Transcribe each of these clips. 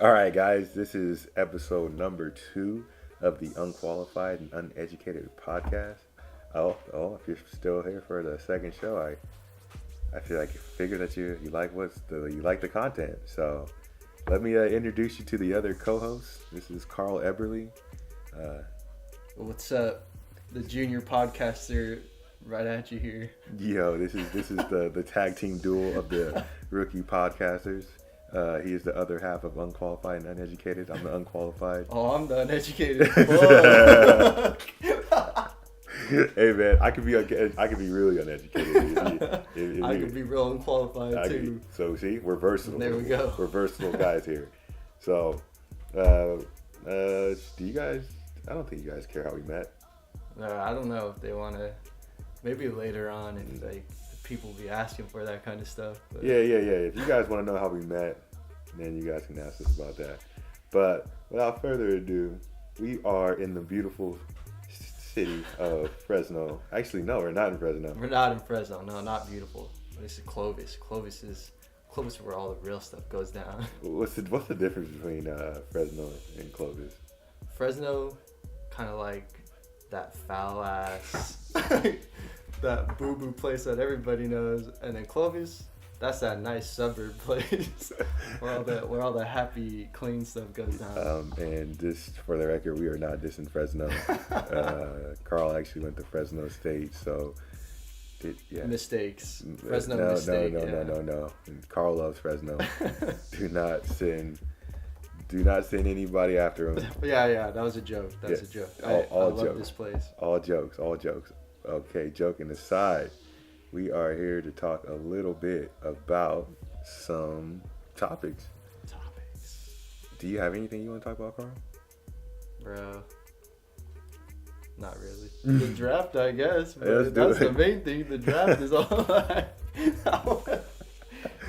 All right, guys, this is episode number 2 of the Unqualified and Uneducated podcast. If you're still here for the second show, I feel like figure that you like you like the content. So let me introduce you to the other co-host. This is Carl Eberly. What's up? The junior podcaster right at you here. This is the tag team duel of the rookie podcasters. He is the other half of Unqualified and Uneducated. I'm the unqualified. Oh, I'm the uneducated. Hey man, I could be really uneducated. I could be real unqualified too. So see, we're versatile. There we go. We're versatile guys here. So, do you guys? I don't think you guys care how we met. I don't know if they want to. Maybe later on, if like people be asking for that kind of stuff. But. Yeah. If you guys want to know how we met, then you guys can ask us about that. But without further ado, we are in the beautiful city of Fresno. Actually, no, we're not in Fresno. We're not in Fresno. No, not beautiful. This is Clovis. Clovis is where all the real stuff goes down. What's the difference between Fresno and Clovis? Fresno, kind of like that foul ass, that boo boo place that everybody knows, and then Clovis, that's that nice suburb place where all the happy, clean stuff goes down. And just for the record, we are not dissing Fresno. Carl actually went to Fresno State, so mistakes. No. And Carl loves Fresno. Do not send anybody after him. Yeah, that was a joke. That was a joke. I love this place. All jokes. Okay, joking aside, we are here to talk a little bit about some topics. Do you have anything you want to talk about, Carl? Bro, not really. The draft, I guess. But Yeah, that's the main thing. The draft is all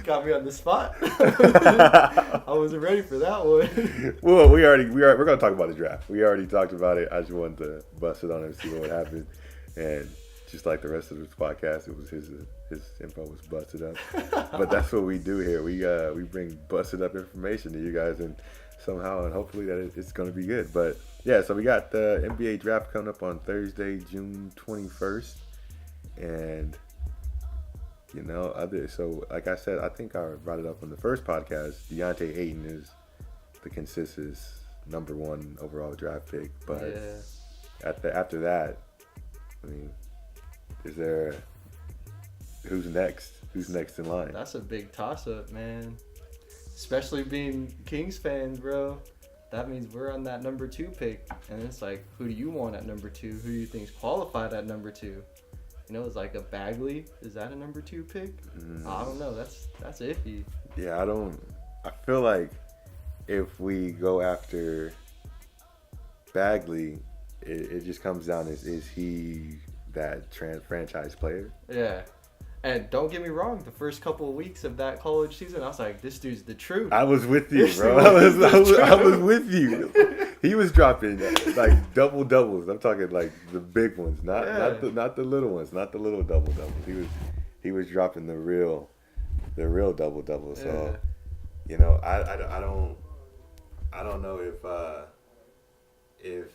got me on the spot. I wasn't ready for that one. Well, we're gonna talk about the draft. We already talked about it. I just wanted to bust it on him and see what happened. And just like the rest of this podcast, it was his info was busted up. But that's what we do here. We bring busted up information to you guys, and somehow and hopefully that it's gonna be good. But yeah, so we got the NBA draft coming up on Thursday, June 21st, and. So like I said, I think I brought it up on the first podcast. DeAndre Ayton is the consensus number 1 overall draft pick. But after that, I mean, who's next? Who's next in line? That's a big toss-up, man. Especially being Kings fans, bro. That means we're on that number 2 pick. And it's like, who do you want at number 2? Who do you think's qualified at number 2? It's like a Bagley. Is that a number 2 pick? I don't know. That's iffy. Yeah, I feel like if we go after Bagley, it just comes down is he that franchise player? Yeah. And don't get me wrong, the first couple of weeks of that college season, I was like, this dude's the truth. I was with you, bro. I was with you. He was dropping like double doubles. I'm talking like the big ones, not the little ones, not the little double doubles. He was dropping the real double doubles. So, I don't know if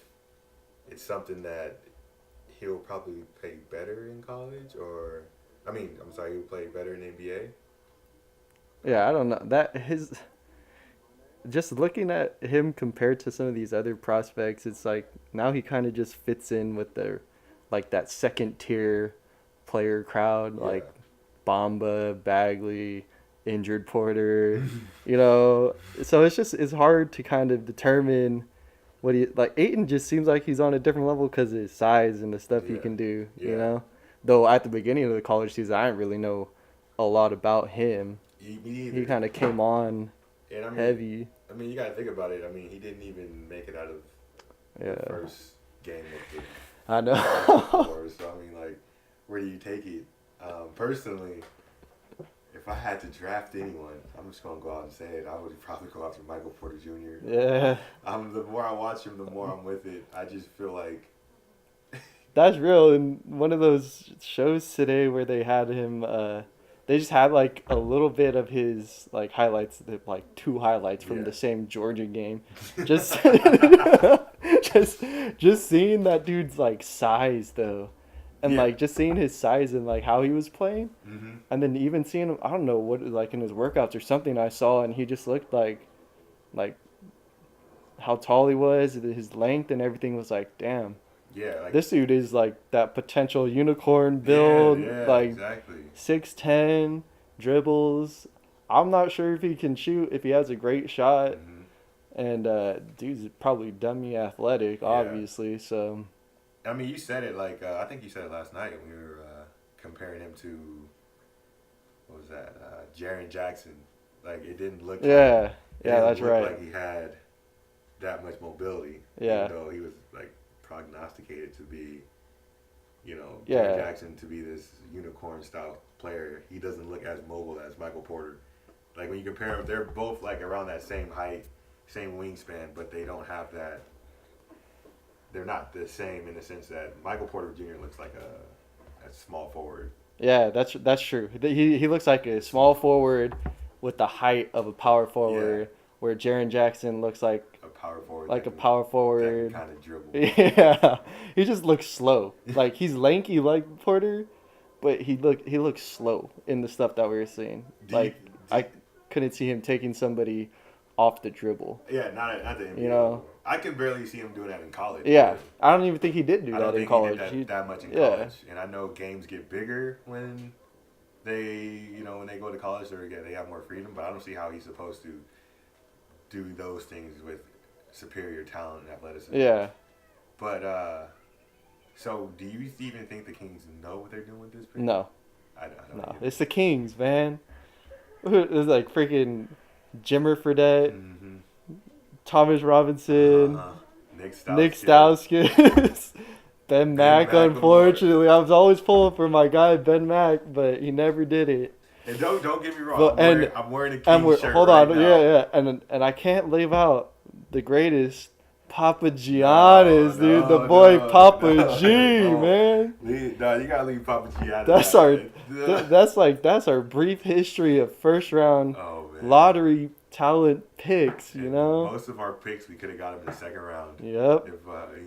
it's something that he'll probably play better in college he'll play better in NBA. Yeah, I don't know. Just looking at him compared to some of these other prospects, it's like now he kind of just fits in with that second tier player crowd, like Bamba, Bagley, injured Porter, So it's hard to kind of determine what Ayton just seems like he's on a different level because of his size and the stuff he can do, Though at the beginning of the college season, I didn't really know a lot about him. He kind of came on heavy. I mean, you got to think about it. I mean, he didn't even make it out of the first game of the I know. So, I mean, like, where do you take it? Personally, if I had to draft anyone, I'm just going to go out and say it. I would probably go after Michael Porter Jr. Yeah. The more I watch him, the more I'm with it. I just feel like... That's real. In one of those shows today where they had him they just had like a little bit of his like highlights, like 2 highlights from the same Georgia game. Just just seeing that dude's like size though. And like just seeing his size and like how he was playing. Mm-hmm. And then even seeing him, I don't know what, like in his workouts or something I saw, and he just looked like how tall he was, his length and everything was like, damn. Yeah, like, This dude is like that potential unicorn build, like exactly. 6'10", dribbles. I'm not sure if he can shoot, if he has a great shot. Mm-hmm. And dude's probably dummy athletic, obviously. So I mean, you said it like I think you said it last night when we were comparing him to what was that? Jaren Jackson. Like it didn't look. That's right. Like he had that much mobility. Yeah. Even though he was like prognosticated to be, Jaren Jackson to be this unicorn style player, he doesn't look as mobile as Michael Porter. Like when you compare them, they're both like around that same height, same wingspan, but they don't have that. They're not the same in the sense that Michael Porter Jr. looks like a small forward. Yeah, that's true. He looks like a small forward with the height of a power forward, where Jaren Jackson looks like a power forward. Like a power forward. That kind of dribble. Yeah, he just looks slow. Like he's lanky like Porter, but he looks slow in the stuff that we were seeing. I couldn't see him taking somebody off the dribble. Yeah, not at the NBA. I can barely see him doing that in college. Yeah, I don't even think he did do that in college. He did that much in college. And I know games get bigger when they go to college or they have more freedom, but I don't see how he's supposed to do those things with superior talent and athleticism. Yeah. But so do you even think the Kings know what they're doing with this pick? No. I don't. No, it's the Kings, man. It's like freaking Jimmer Fredette, Thomas Robinson, Nick Stauskas, Ben Mack. Unfortunately, I was always pulling for my guy Ben Mack, but he never did it. And don't get me wrong, I'm wearing a Kings shirt. Hold on, now. And I can't leave out the greatest Papa Giannis, dude. The boy Papa G, man. No, you gotta leave Papa G out of that. That's our brief history of first round lottery talent picks. Most of our picks we could have got him in the second round. Yep.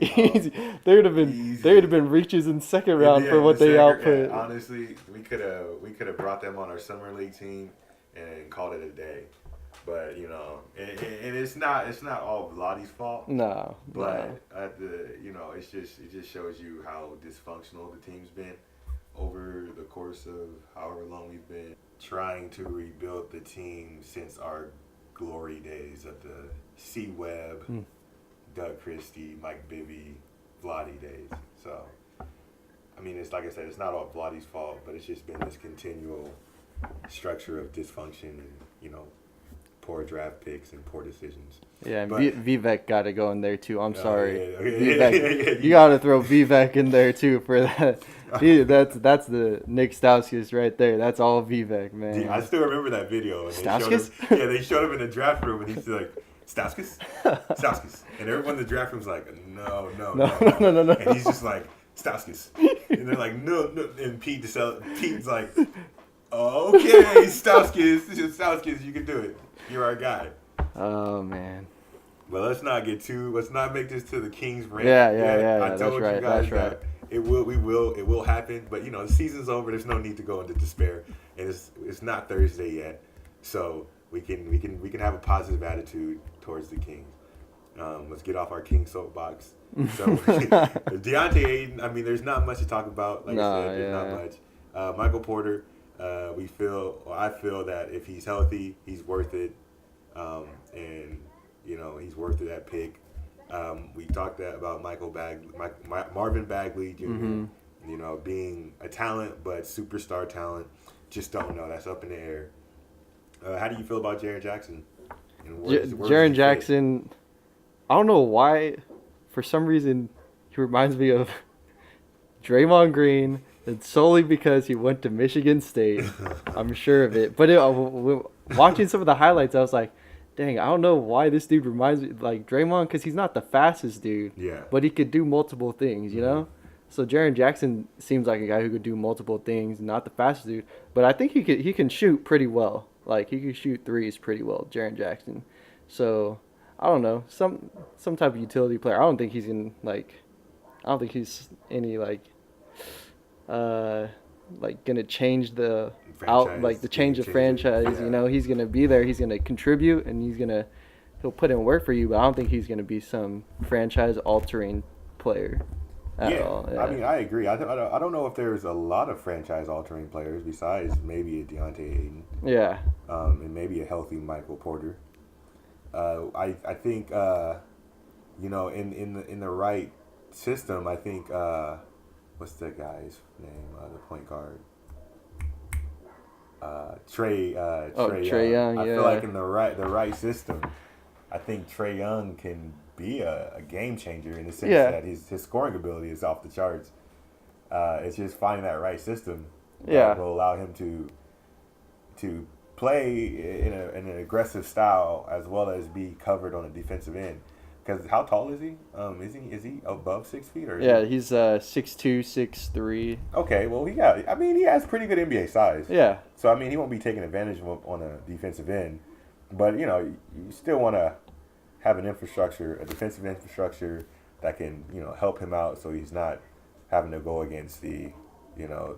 If, there would have been reaches in second round for what they output. Honestly, we could have brought them on our summer league team and called it a day. But and it's not all Vladi's fault. No. But it just shows you how dysfunctional the team's been over the course of however long we've been trying to rebuild the team since our glory days of the C. Webb, Doug Christie, Mike Bibby, Vladi days. So, I mean, it's like I said, it's not all Vladi's fault, but it's just been this continual structure of dysfunction and poor draft picks and poor decisions. Yeah, and Vivek got to go in there too. I'm sorry, Vivek. You got to throw Vivek in there too for that. That's the Nick Stauskas right there. That's all Vivek, man. Yeah, I still remember that video. Stauskas? They showed him in the draft room, and he's like, Stauskas, and everyone in the draft room's like, no. And he's just like, Stauskas, and they're like, no, and Pete's like, oh, okay, Stauskas, you can do it. You're our guy. Oh man. But let's not make this to the Kings rant. Yeah. I told you guys that it will happen. But the season's over. There's no need to go into despair. And it's not Thursday yet, so we can have a positive attitude towards the Kings. Let's get off our King soapbox. So Deontay Ayton. I mean, there's not much to talk about. Like I said, there's not much. Michael Porter. I feel that if he's healthy, he's worth it, and he's worth it at pick. We talked about Marvin Bagley Jr. Being a talent, but superstar talent. Just don't know. That's up in the air. How do you feel about Jaren Jackson? Jaren Jackson, I don't know why. For some reason, he reminds me of Draymond Green. It's solely because he went to Michigan State. I'm sure of it. But watching some of the highlights, I was like, dang, I don't know why this dude reminds me like Draymond, because he's not the fastest dude. Yeah. But he could do multiple things, So Jaren Jackson seems like a guy who could do multiple things, not the fastest dude, but I think he can shoot pretty well. Like he can shoot threes pretty well, Jaren Jackson. So I don't know, some type of utility player. I don't think he's in I don't think he's any gonna change the change the franchise. You know, he's gonna be there. He's gonna contribute, and he'll put in work for you. But I don't think he's gonna be some franchise altering player at all. Yeah. I mean, I agree. I don't know if there's a lot of franchise altering players besides maybe a Deontay Ayton. Yeah. And maybe a healthy Michael Porter. I think you know, in the right system, I think what's the guy's name? The point guard. Trey Young. Yeah. I feel like in the right system, I think Trey Young can be a game changer in the sense that his scoring ability is off the charts. It's just finding that right system that will allow him to play in an aggressive style as well as be covered on the defensive end. Because how tall is he? Is he above 6 feet or? He's 6'2", 6'3". Okay, well he has pretty good NBA size. Yeah. So I mean he won't be taking advantage of him on a defensive end, but you know you still want to have a defensive infrastructure that can help him out so he's not having to go against the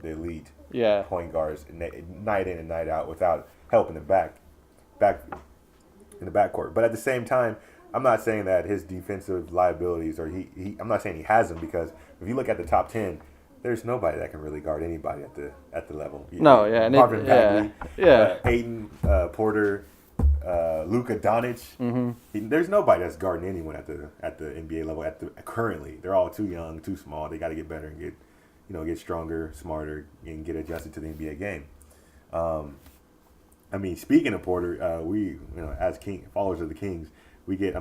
elite point guards night in and night out without help in the back in the backcourt. But at the same time, I'm not saying that his defensive liabilities I'm not saying he has them, because if you look at the top 10, there's nobody that can really guard anybody at the level. No, yeah, Marvin Bagley, yeah. Ayton, Porter, Luka Doncic. Mm-hmm. There's nobody that's guarding anyone at the NBA level currently. They're all too young, too small. They got to get better and get stronger, smarter, and get adjusted to the NBA game. I mean, speaking of Porter, we as followers of the Kings, we get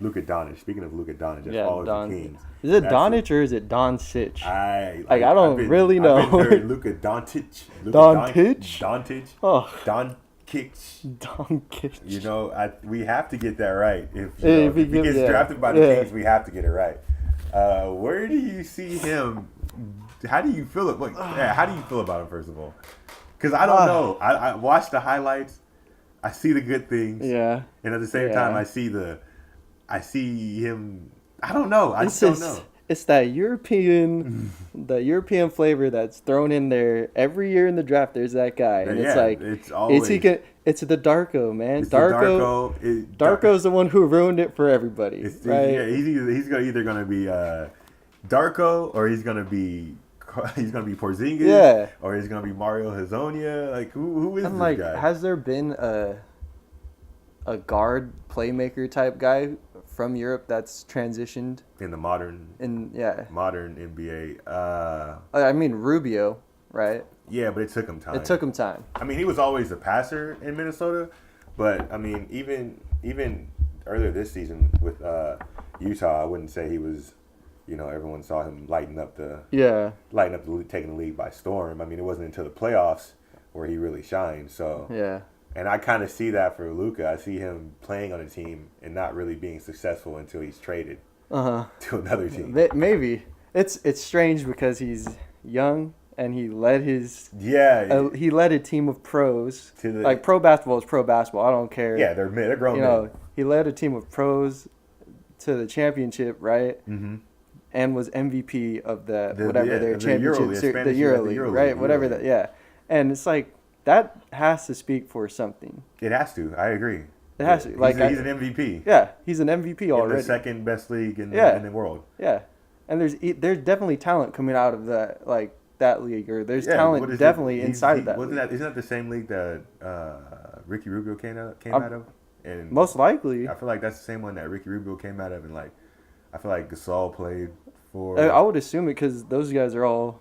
Luka Doncic. Speaking of Luka Doncic, as followers of the Kings, is it Doncic or is it Doncic? I don't really know. I've been hearing Luka Doncic. Doncic. Oh. Doncic. We have to get that right. If he gets drafted by the Kings, we have to get it right. Where do you see him? How do you feel it? How do you feel about him, first of all? Because I don't know. I watched the highlights. I see the good things. Yeah. And at the same time, I see him. I don't know. I just don't know. It's that European flavor that's thrown in there every year in the draft. There's that guy, and it's always. It's the Darko, man. Darko's the one who ruined it for everybody. Right? Yeah, he's either gonna be Darko, or he's gonna be Porzingis, or he's gonna be Mario Hezonja. Like who is this guy? Has there been a guard playmaker type guy from Europe that's transitioned in the modern NBA? I mean Rubio, right? Yeah, but it took him time. I mean, he was always a passer in Minnesota, but I mean, even earlier this season with Utah, I wouldn't say he was. Everyone saw him lighting up taking the league by storm. I mean, it wasn't until the playoffs where he really shined. So and I kind of see that for Luka. I see him playing on a team and not really being successful until he's traded to another team. Maybe it's strange because he's young and he led he led a team of pros. Pro basketball is pro basketball. I don't care. Yeah, they're grown men. He led a team of pros to the championship, right? Mm-hmm. And was MVP of their championship, the EuroLeague, right? Whatever that, yeah. And it's like that has to speak for something. It has to. I agree. It has to. He's an MVP. Yeah, he's an MVP already. The second best league in the world. Yeah, and there's definitely talent coming out of that league, or there's talent definitely inside of that. Isn't that the same league that Ricky Rubio came out of? And most likely. I feel like that's the same one that Ricky Rubio came out of, and I feel like Gasol played for. I would assume it because those guys are all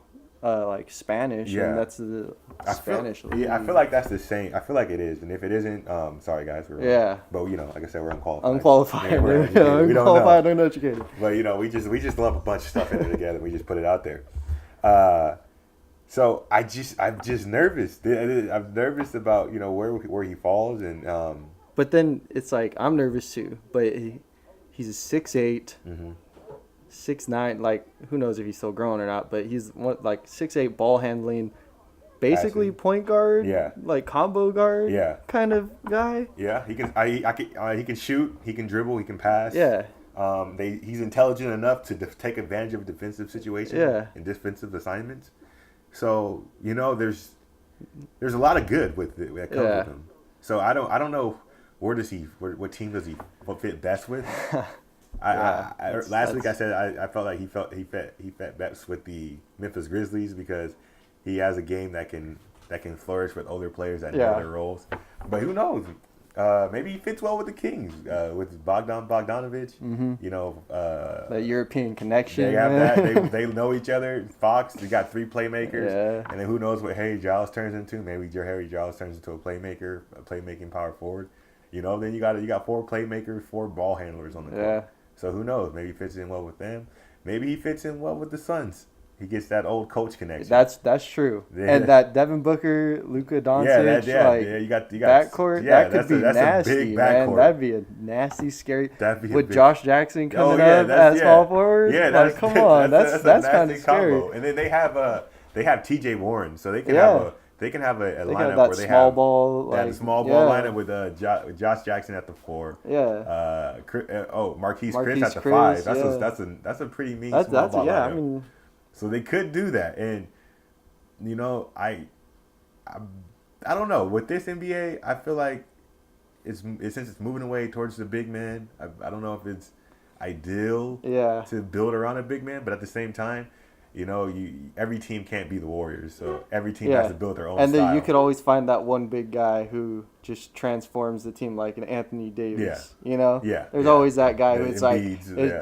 Spanish, and that's the Spanish league. Yeah, I feel like that's the same. I feel like it is, and if it isn't, sorry guys. But like I said, we're unqualified. We're unqualified and uneducated. But we just lump a bunch of stuff in it together. We just put it out there. So I'm just nervous. I'm nervous about where he falls, and But then it's like I'm nervous too. But he's a 6'8", 6'9", like who knows if he's still growing or not, but he's like 6'8", ball handling, basically point guard, Yeah. like combo guard, Yeah. kind of guy. Yeah, he can. He can shoot. He can dribble. He can pass. Yeah. He's intelligent enough to take advantage of defensive situations. Yeah. And defensive assignments. So there's a lot of good with it that comes with him. So I don't know what team does he fit best with. Last week I said I felt like he fit best with the Memphis Grizzlies because he has a game that can flourish with older players that know their roles. But who knows? Maybe he fits well with the Kings, with Bogdanovich. Mm-hmm. The European connection. They have that. They know each other. Fox, they got 3 playmakers. Yeah. And then who knows what Harry Giles turns into? Maybe Harry Giles turns into a playmaker, a playmaking power forward. Then you got 4 playmakers, 4 ball handlers on the court. Yeah. So who knows? Maybe he fits in well with them. Maybe he fits in well with the Suns. He gets that old coach connection. That's true. Yeah. And that Devin Booker, Luka Doncic, you got backcourt. Yeah, that could be nasty, a big man. backcourt. That'd be a nasty, scary. With Josh Jackson coming up as small forward. Yeah, come on, that's kind of scary. And then they have T.J. Warren, so they can have a lineup that where they small have ball, that small ball lineup with Josh Jackson at the 4. Yeah. Marquise Chris at the 5. That's a pretty mean small ball lineup. I mean. So they could do that, and I don't know with this NBA. I feel like since it's moving away towards the big man. I don't know if it's ideal to build around a big man, but at the same time, every team can't be the Warriors, so every team has to build their own and style. then you could always find that one big guy who just transforms the team, like an Anthony Davis. There's always that guy who's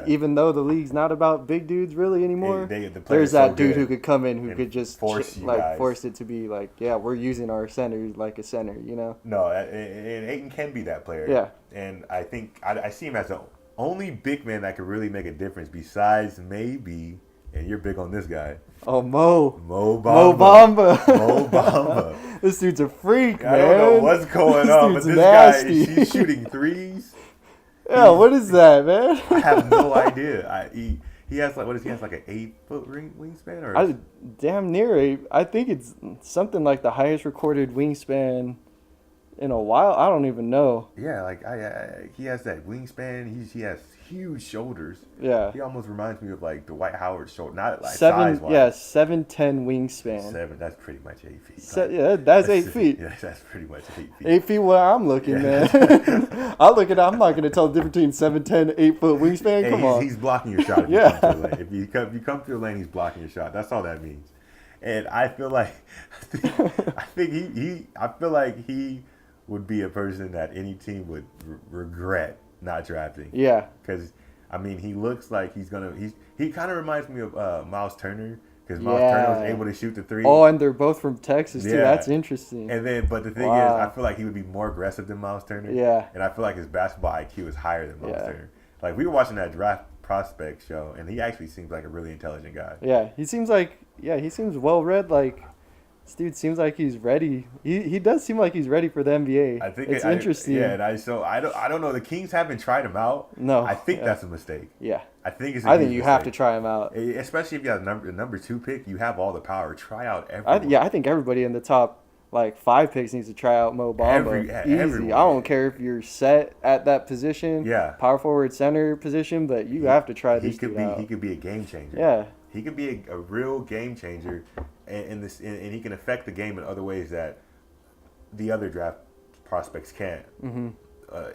even though the league's not about big dudes really anymore, there's that dude who could come in who could just force it to be like, we're using our center like a center. No, and Ayton can be that player. Yeah, and I think I see him as the only big man that could really make a difference besides maybe. And you're big on this guy. Oh, Mo Bamba. This dude's a freak, man. I don't know what's going on, but this nasty. guy, he's shooting threes. Yeah, what is that, man? I have no idea. He has like, what is he has like an 8-foot wingspan? Or damn near 8. I think it's something like the highest recorded wingspan in a while. I don't even know. Yeah, like he has that wingspan. He has huge shoulders. Yeah. He almost reminds me of like Dwight Howard's shoulder. Not like 7, size-wise. Yeah, 7'10" wingspan. 7, that's pretty much 8 feet. That's 8 feet. Yeah, that's pretty much 8 feet. 8 feet where I'm looking, man. I'm not going to tell the difference between 7'10", 8-foot wingspan. Come on. He's blocking your shot if you come to the lane. If you come to the lane, he's blocking your shot. That's all that means. And I feel like I feel like he would be a person that any team would regret not drafting. Yeah. Because he looks like he kind of reminds me of Miles Turner, because Miles Turner was able to shoot the 3. Oh, and they're both from Texas too. That's interesting. And then, but the thing is, I feel like he would be more aggressive than Miles Turner. Yeah. And I feel like his basketball IQ is higher than Miles Turner. Like, we were watching that draft prospect show, and he actually seems like a really intelligent guy. Yeah, he seems well read. Like, this dude seems like he's ready. He does seem like he's ready for the NBA. I think it's interesting. Yeah, and I don't know. The Kings haven't tried him out. No, I think that's a mistake. Yeah, I think I think you have to try him out, especially if you have the number 2 pick. You have all the power. Try out everyone. I think everybody in the top 5 picks needs to try out Mo Bamba. Easy. Everyone. I don't care if you're set at that position. Yeah, power forward, center position, but you have to try this dude out. He could be a game changer. Yeah, he could be a real game changer. And he can affect the game in other ways that the other draft prospects can't. Mm-hmm.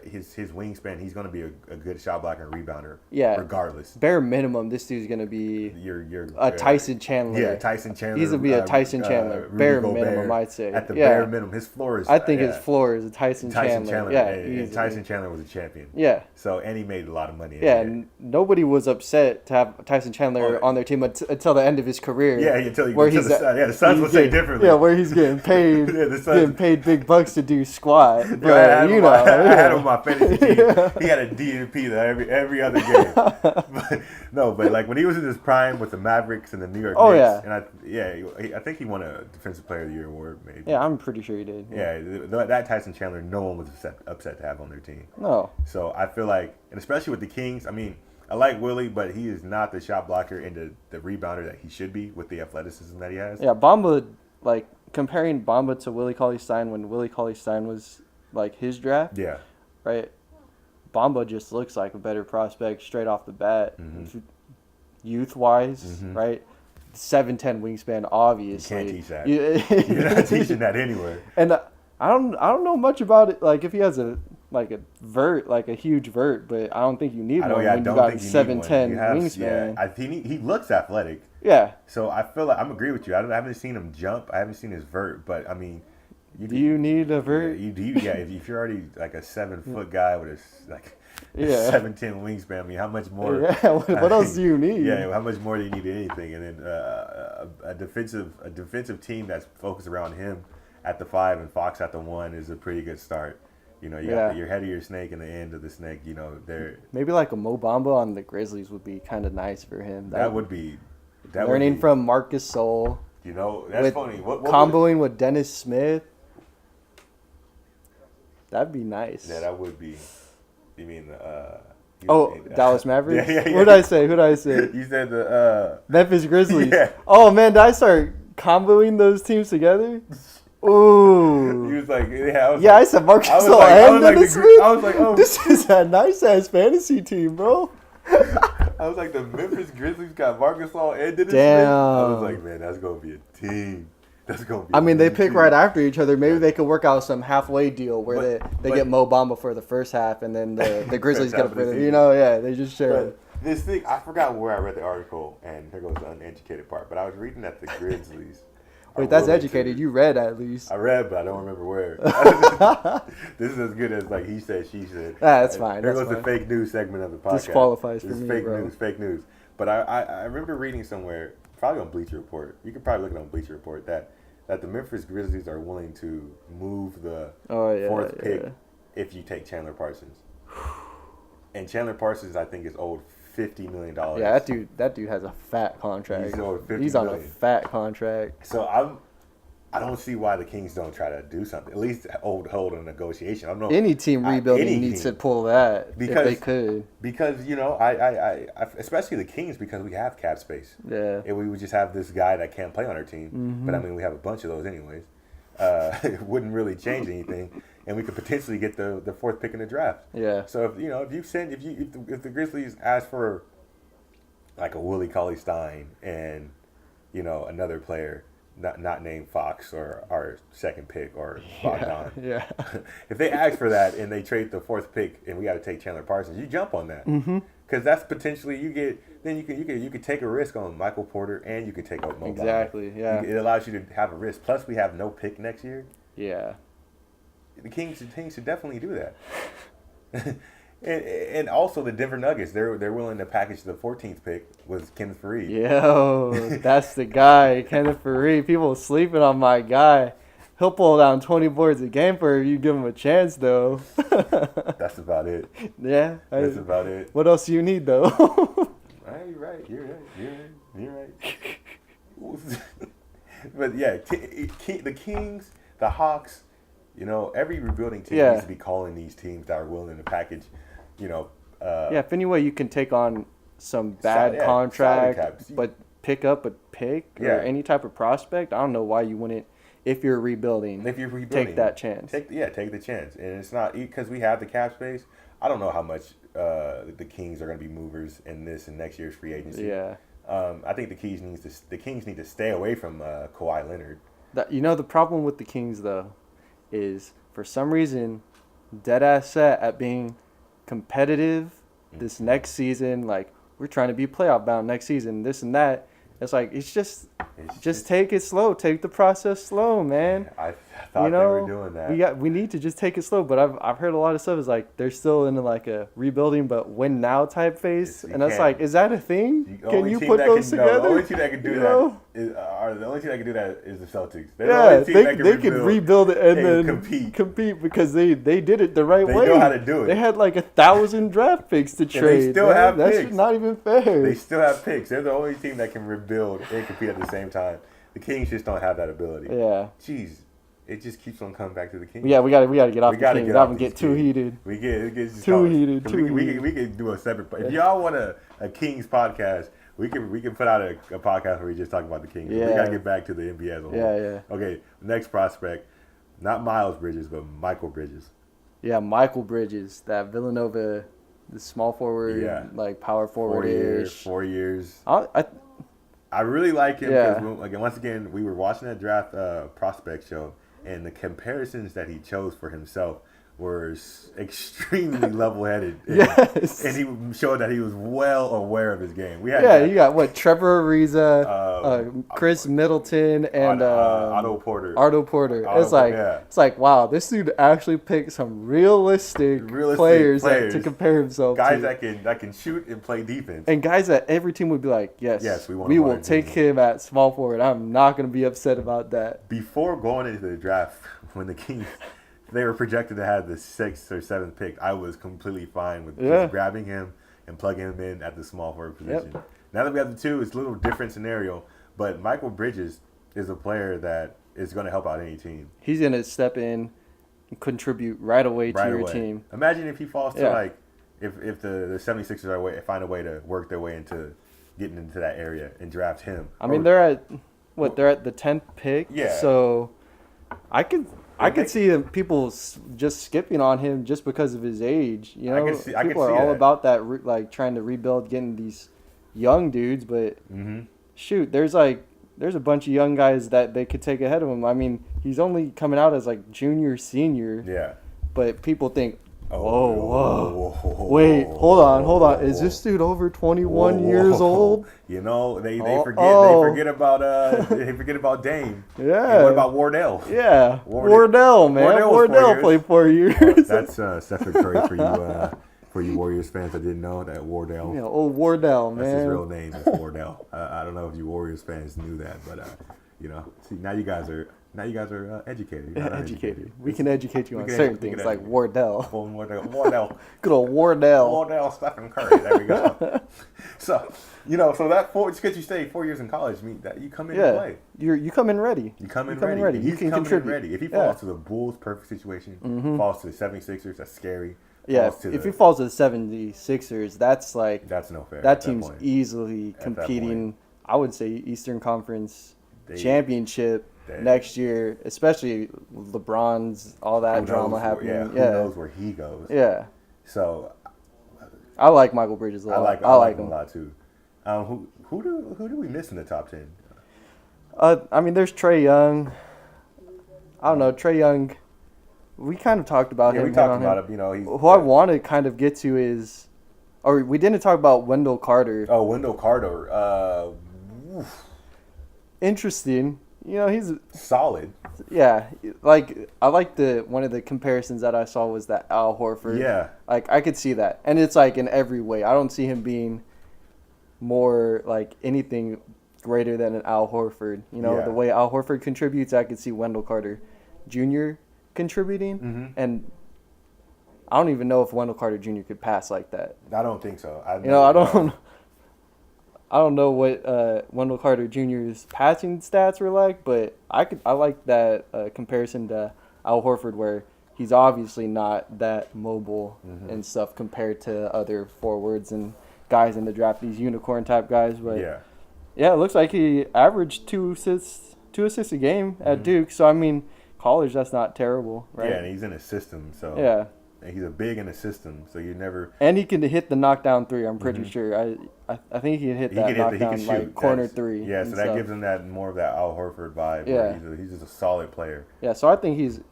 His wingspan, he's going to be a good shot blocker and rebounder. Yeah, regardless. Bare minimum, this dude's going to be your Tyson Chandler. Yeah, Tyson Chandler. He's going to be a Tyson Chandler. Bare minimum, I'd say. At the bare minimum, his floor is. I think his floor is a Tyson Chandler. Yeah, and Tyson Chandler was a champion. Yeah. So and he made a lot of money. And nobody was upset to have Tyson Chandler on their team until the end of his career. Yeah, the Suns would say differently. Yeah, where he's getting paid, getting paid big bucks to do squat. But I had him on my fantasy team. He had a DNP every other game. but like when he was in his prime with the Mavericks and the New York Knicks, and I think he won a Defensive Player of the Year award, maybe. Yeah, I'm pretty sure he did. Yeah, that Tyson Chandler, no one was upset to have on their team. No. So I feel like, and especially with the Kings, I like Willie, but he is not the shot blocker and the rebounder that he should be with the athleticism that he has. Yeah, Bamba, like, comparing Bamba to Willie Cauley-Stein when Willie Cauley-Stein was, like, his draft. Yeah. Right? Bamba just looks like a better prospect straight off the bat. Mm-hmm. Youth-wise, Mm-hmm. right? 7'10" wingspan, obviously. You can't teach that. You, You're not teaching that anywhere. And I don't know much about it. Like, if he has a vert, like a huge vert, but I don't think you need one when you got a 7'10" wingspan. Yeah, he looks athletic. Yeah. So I feel like I'm agree with you. I haven't seen him jump. I haven't seen his vert, but I mean, do you need a vert? Yeah, if you're already like a 7-foot guy with a like Yeah. 7'10" wingspan, I mean, how much more? Yeah. What else do you need? Yeah, how much more do you need anything? And then a defensive team that's focused around him at the 5 and Fox at the 1 is a pretty good start. You know, you got your head of your snake and the end of the snake. You know, they're maybe like a Mo Bamba on the Grizzlies would be kind of nice for him. That would be learning from Marcus Sol. You know, that's funny. What comboing with Dennis Smith. That'd be nice. Yeah, that would be. You mean Dallas Mavericks? Yeah. Who'd I say? You said the Memphis Grizzlies. Yeah. Oh man, did I start comboing those teams together? Ooh. He was like, I said Marcus Sol and Dennis Smith. I was like, oh, this is a nice ass fantasy team, bro. I was like, the Memphis Grizzlies got Marcus Sol and Dennis Smith. I was like, man, that's gonna be a team. That's gonna be. They pick right after each other. Maybe they could work out some halfway deal where they get Mo Bamba for the first half, and then the Grizzlies get it for they just share. This thing, I forgot where I read the article, and here goes the uneducated part. But I was reading that the Grizzlies. Wait, that's educated. You read at least. I read, but I don't remember where. This is as good as like he said, she said. That's fine. There goes the fake news segment of the podcast. Disqualifies for me, fake news. But I remember reading somewhere, probably on Bleacher Report. You could probably look it on Bleacher Report that the Memphis Grizzlies are willing to move the fourth pick if you take Chandler Parsons. And Chandler Parsons, I think, is owed $50 million. Yeah, that dude has a fat contract. He's on a fat contract. So I don't see why the Kings don't try to do something. At least hold a negotiation. I don't know. Any team rebuilding needs to pull that if they could. Because I especially the Kings, because we have cap space. Yeah. And we would just have this guy that can't play on our team. Mm-hmm. But I mean, we have a bunch of those anyways. It wouldn't really change anything, and we could potentially get the fourth pick in the draft. Yeah. So if the Grizzlies ask for like a Willie Cauley-Stein and another player not named Fox or our second pick or Bogdan. Yeah. If they ask for that and they trade the fourth pick and we got to take Chandler Parsons, you jump on that because that's potentially you could take a risk on Michael Porter and you could take out Mo Bamba. Exactly. Yeah. It allows you to have a risk. Plus, we have no pick next year. Yeah. The Kings should definitely do that. And also the Denver Nuggets, they're willing to package the 14th pick with Kenneth Faried. Yo, that's the guy, Kenneth Faried. People sleeping on my guy. He'll pull down 20 boards a game for you give him a chance, though. That's about it. Yeah. That's about it. What else do you need, though? You're right. You're right. But yeah, the Kings, the Hawks, every rebuilding team needs to be calling these teams that are willing to package, if any way you can take on some bad contract, but pick up a pick or any type of prospect, I don't know why you wouldn't, if you're rebuilding, take that chance. Take the chance. And it's not, because we have the cap space, I don't know how much the Kings are going to be movers in this and next year's free agency. Yeah. I think the Kings need to stay away from Kawhi Leonard. The problem with the Kings, though, is for some reason dead ass set at being competitive this next season. Like, we're trying to be playoff bound next season, this and that. It's like, it's just take it slow. Take the process slow, man. I thought they were doing that. We need to just take it slow. But I've heard a lot of stuff is like they're still in like a rebuilding but win now type phase. And that's like, is that a thing? Can you put those together? The only team that can do that is the Celtics. They can rebuild it and then compete because they did it the right way. They know how to do it. They had like 1,000 draft picks to trade. They still have picks. That's not even fair. They still have picks. They're the only team that can rebuild and compete at the same time. The Kings just don't have that ability. Yeah. Jeez. it just keeps on coming back to the Kings. Yeah, we gotta get off the Kings. I'm gonna get too heated. It gets too heated. We can do a separate. If y'all want a Kings podcast, we can put out a podcast where we just talk about the Kings. Yeah. We gotta get back to the NBA as a whole. Yeah. Okay, next prospect, not Miles Bridges, but Michael Bridges. Yeah, Michael Bridges, that Villanova, the small forward, like power forward-ish. 4 years. I really like him because, once again, we were watching that draft prospect show, and the comparisons that he chose for himself were extremely level-headed. Yes. And he showed that he was well aware of his game. You got, Trevor Ariza, Chris Middleton, and Otto Porter. It's like, wow, this dude actually picked some realistic players to compare himself to. Guys that can shoot and play defense. And guys that every team would be like, yes, we will take him at small forward. I'm not going to be upset about that. Before going into the draft, when the Kings... they were projected to have the 6th or 7th pick, I was completely fine with just grabbing him and plugging him in at the small forward position. Yep. Now that we have the 2, it's a little different scenario, but Michael Bridges is a player that is going to help out any team. He's going to step in and contribute right away to your team. Imagine if he falls to if the 76ers find a way to work their way into getting into that area and draft him. I mean, they're at the 10th pick. Yeah. So I could see people just skipping on him just because of his age. You know, people are all about that, trying to rebuild, getting these young dudes. But shoot, there's a bunch of young guys that they could take ahead of him. I mean, he's only coming out as junior, senior. Yeah. But people think, wait, hold on. Is this dude over 21 years old? You know, they forget about Dame. Yeah. And what about Wardell? Yeah. Wardell, man. Wardell played 4 years. That's Stephen Curry for you Warriors fans that didn't know that Wardell. Yeah, old Wardell, man. That's his real name is Wardell. I don't know if you Warriors fans knew that, but see, now you guys are educated. Educated. We can educate you on certain things like Wardell. Wardell. Good old Wardell. Wardell, Stephen Curry. There we go. So that just because you stay 4 years in college means that you come in and play. You come in ready. You come in ready. You can contribute. Ready. If he falls to the Bulls, perfect situation. Falls to the 76ers, that's scary. Yeah, if he falls to the 76ers, that's no fair. That team's easily competing. I would say Eastern Conference championship next year, especially LeBron's all that drama happening. Who knows where he goes? Yeah. So I like Michael Bridges a lot. I like him a lot too. Who do we miss in the top 10? I mean, there's Trae Young. I don't know, Trae Young. We kind of talked about him. Yeah, we talked about him. You know, who I want to kind of get to is, or we didn't talk about Wendell Carter. Oh, Wendell Carter. Interesting. You know, he's solid. Yeah, I like one of the comparisons that I saw was that Al Horford. Yeah. I could see that, and it's in every way. I don't see him being more anything greater than an Al Horford. You know, the way Al Horford contributes, I could see Wendell Carter Jr. contributing, and I don't even know if Wendell Carter Jr. could pass like that. I don't think so. I don't know what Wendell Carter Jr.'s passing stats were like, but I like that comparison to Al Horford, where he's obviously not that mobile and stuff compared to other forwards and guys in the draft, these unicorn type guys. But yeah, it looks like he averaged two assists a game at Duke. So I mean, college, that's not terrible, right? Yeah, and he's in a system, so he's a big in a system, so you never. And he can hit the knockdown three. I'm pretty sure. I think he can hit that knockdown corner three. Yeah, so that gives him that more of that Al Horford vibe. Yeah, where he's just a solid player. Yeah, so I think he's a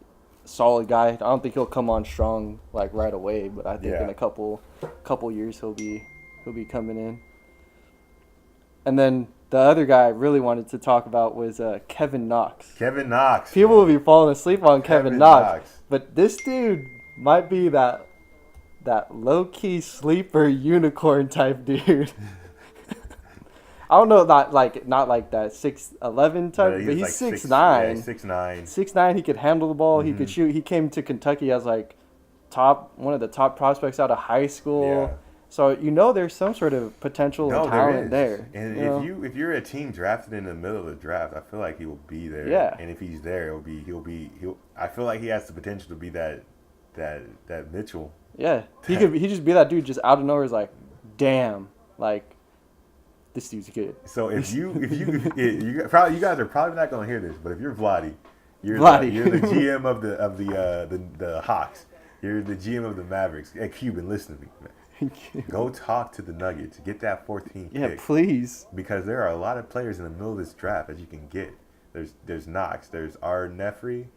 solid guy. I don't think he'll come on strong right away, but I think in a couple years he'll be coming in. And then the other guy I really wanted to talk about was Kevin Knox. Kevin Knox. People will be falling asleep on Kevin Knox, but this dude might be that low-key sleeper unicorn type dude. I don't know, not like that 6'11" type, but he's 6'9". 6'9". 6'9", he could handle the ball, he could shoot. He came to Kentucky as one of the top prospects out of high school. So there's some sort of potential and talent there. And if you're a team drafted in the middle of the draft, I feel like he will be there. Yeah. And if he's there, I feel like he has the potential to be that Mitchell. Yeah. He just be that dude just out of nowhere is like, damn, like this dude's good. So if you guys are probably not gonna hear this, but if you're Vlade, you're the GM of the Hawks. You're the GM of the Mavericks. Hey, Cuban, listen to me, man. Go talk to the Nuggets. Get that 14th pick. Yeah, please. Because there are a lot of players in the middle of this draft that you can get. There's Knox. There's R. Nefri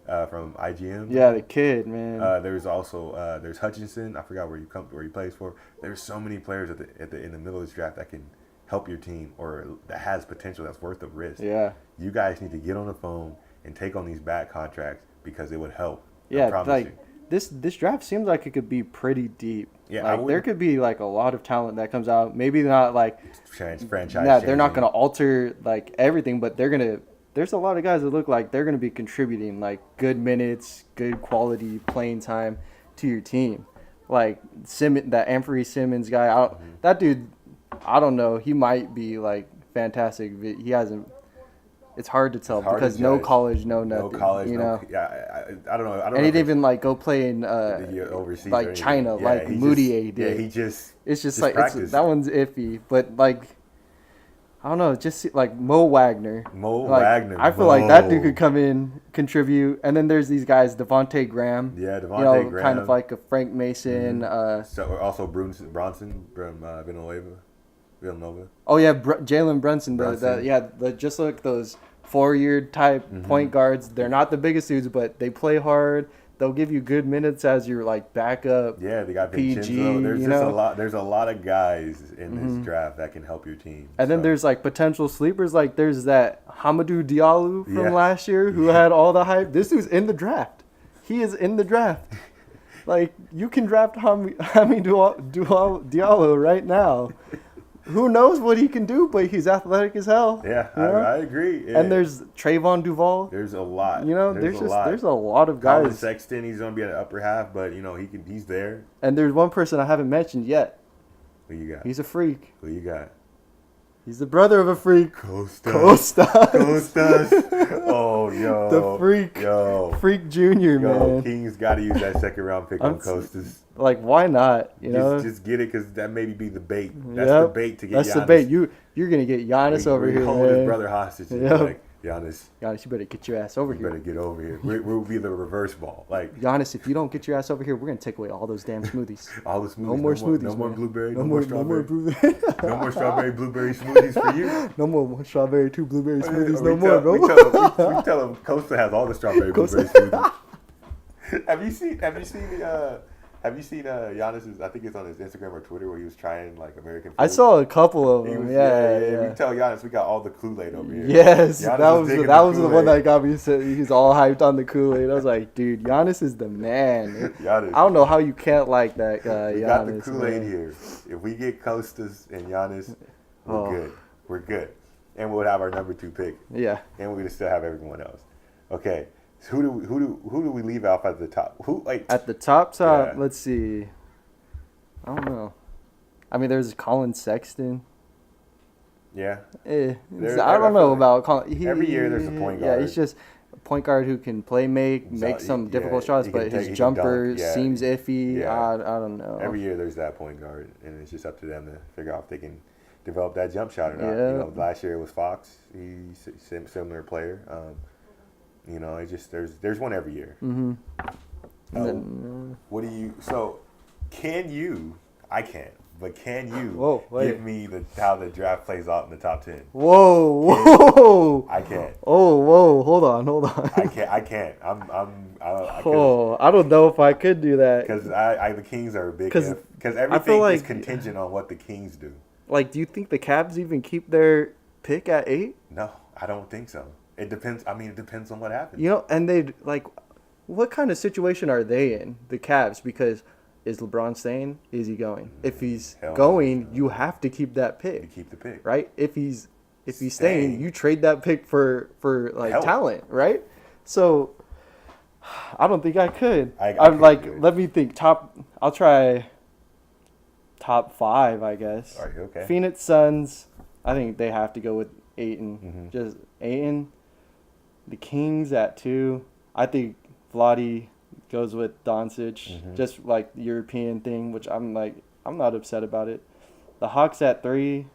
from IGM. Yeah, the kid, man. There's also there's Hutchinson. I forgot where he plays for. There's so many players in the middle of this draft that can help your team or that has potential that's worth the risk. Yeah. You guys need to get on the phone and take on these bad contracts because it would help. Yeah, like this draft seems like it could be pretty deep. Yeah, like there could be like a lot of talent that comes out. Maybe not like franchise. Yeah, they're not going to alter like everything, but there's a lot of guys that look like they're going to be contributing like good minutes, good quality playing time to your team. Like that Anthony Simmons guy, that dude, I don't know. He might be like fantastic. He hasn't. It's hard to tell because no college, no nothing. No college, I don't know. And he didn't even like go play in overseas, like China, like Moutier did. It's just like that one's iffy. But like, I don't know, just like Mo Wagner. I feel like that dude could come in, contribute, and then there's these guys, Devontae Graham. Yeah, Devontae Graham. Kind of like a Frank Mason. So also Bronson from Villanova. Oh yeah, Jalen Brunson. Just like those 4-year type point guards. They're not the biggest dudes, but they play hard. They'll give you good minutes as your like backup. Yeah, they got PG. There's a lot of guys in this draft that can help your team. And then there's like potential sleepers. Like there's that Hamidou Diallo from last year who had all the hype. This dude's in the draft. He is in the draft. Like you can draft Hamidou Diallo right now. Who knows what he can do, but he's athletic as hell. Yeah, I agree. Yeah. And there's Trayvon Duval. There's a lot. There's a lot of guys. Colin Sexton, he's gonna be in the upper half, but he's there. And there's one person I haven't mentioned yet. Who you got? He's a freak. Who you got? He's the brother of a freak. Kostas. Oh, yo. The freak. Yo. Freak Junior, man. Kings got to use that second round pick on Kostas. Like, why not? Just get it because that maybe be the bait. That's the bait to get Giannis. That's the bait. You're going to get Giannis over here, hold his brother hostage. Like, Giannis, you better get your ass over here. You better get over here. We'll be the reverse ball. Like Giannis, if you don't get your ass over here, we're gonna take away all those damn smoothies. All the smoothies. No more smoothies. No more blueberry. No more strawberry. No more strawberry blueberry smoothies for you. No more strawberry 2 blueberry smoothies. No more, bro. We tell him Costa has all the strawberry blueberry smoothies. Have you seen Giannis's? I think it's on his Instagram or Twitter where he was trying like American food. I saw a couple of them. Yeah. We tell Giannis we got all the Kool-Aid over here. Yes, that was the one that got me. He's all hyped on the Kool-Aid. I was like, dude, Giannis is the man. Giannis. I don't know how you can't like that guy. We got the Kool-Aid here. If we get Kostas and Giannis, we're good. We're good, and we'll have our number 2 pick. Yeah, and we're gonna still have everyone else. Okay. So who do we leave off at the top? At the top? Yeah. Let's see. I don't know. I mean, there's Colin Sexton. Yeah. I don't know about Colin. Every year there's a point guard. Yeah, he's just a point guard who can make some difficult shots, but his jumper seems iffy. Yeah. I don't know. Every year there's that point guard, and it's just up to them to figure out if they can develop that jump shot or not. Yeah. Last year it was Fox. He's a similar player. It's just there's one every year. Mm-hmm. What do you? So, can you? I can't. But can you give me how the draft plays out in the top 10? Whoa! I can't. Oh, whoa! Hold on. I can't. I don't know if I could do that. Because the Kings are a big if. Because everything is contingent on what the Kings do. Like, do you think the Cavs even keep their pick at 8? No, I don't think so. It depends. I mean, it depends on what happens. And they what kind of situation are they in, the Cavs? Because is LeBron staying? Is he going? If he's going, you have to keep that pick. You keep the pick, right? If he's staying, you trade that pick for talent, right? So I don't think I could. I'm like, let me think. I'll try top 5, I guess. Are you okay? Phoenix Suns, I think they have to go with Ayton. Mhm. Just Ayton. The Kings at 2. I think Vlade goes with Doncic. Just like the European thing, which I'm not upset about it. The Hawks at 3.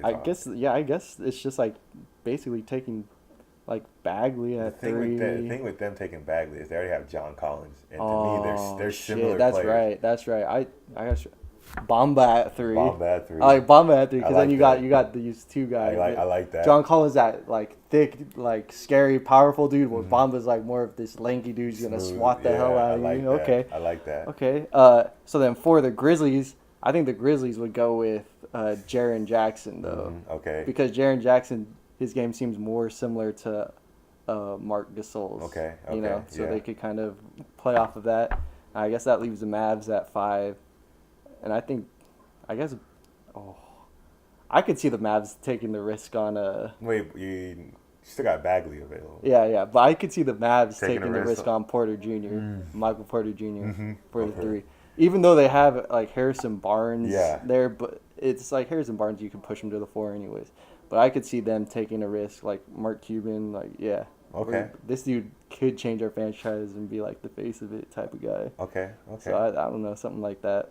I guess it's just like basically taking like Bagley at 3. The thing with them taking Bagley is they already have John Collins, and to me, they're similar That's players. That's right. I got Bamba at 3. Bamba at 3. I like Bamba at 3 because I like then you got these 2 guys. I like that. John Collins, that like thick, like scary, powerful dude. Where Bamba's like more of this lanky dude who's gonna swat the hell out of you. Okay. I like that. Okay. So then for the Grizzlies, I think the Grizzlies would go with Jaren Jackson though. Okay. Because Jaren Jackson, his game seems more similar to Marc Gasol's. Okay. You know, so they could kind of play off of that. I guess that leaves the Mavs at 5. And I could see the Mavs taking the risk on Wait, you still got Bagley available. Yeah, but I could see the Mavs taking the risk on Porter Jr., Michael Porter Jr. For the 3. Even though they have like Harrison Barnes there, but it's like Harrison Barnes, you can push him to the 4 anyways. But I could see them taking a risk, like Mark Cuban, Okay. This dude could change our franchise and be like the face of it type of guy. Okay. So I don't know, something like that.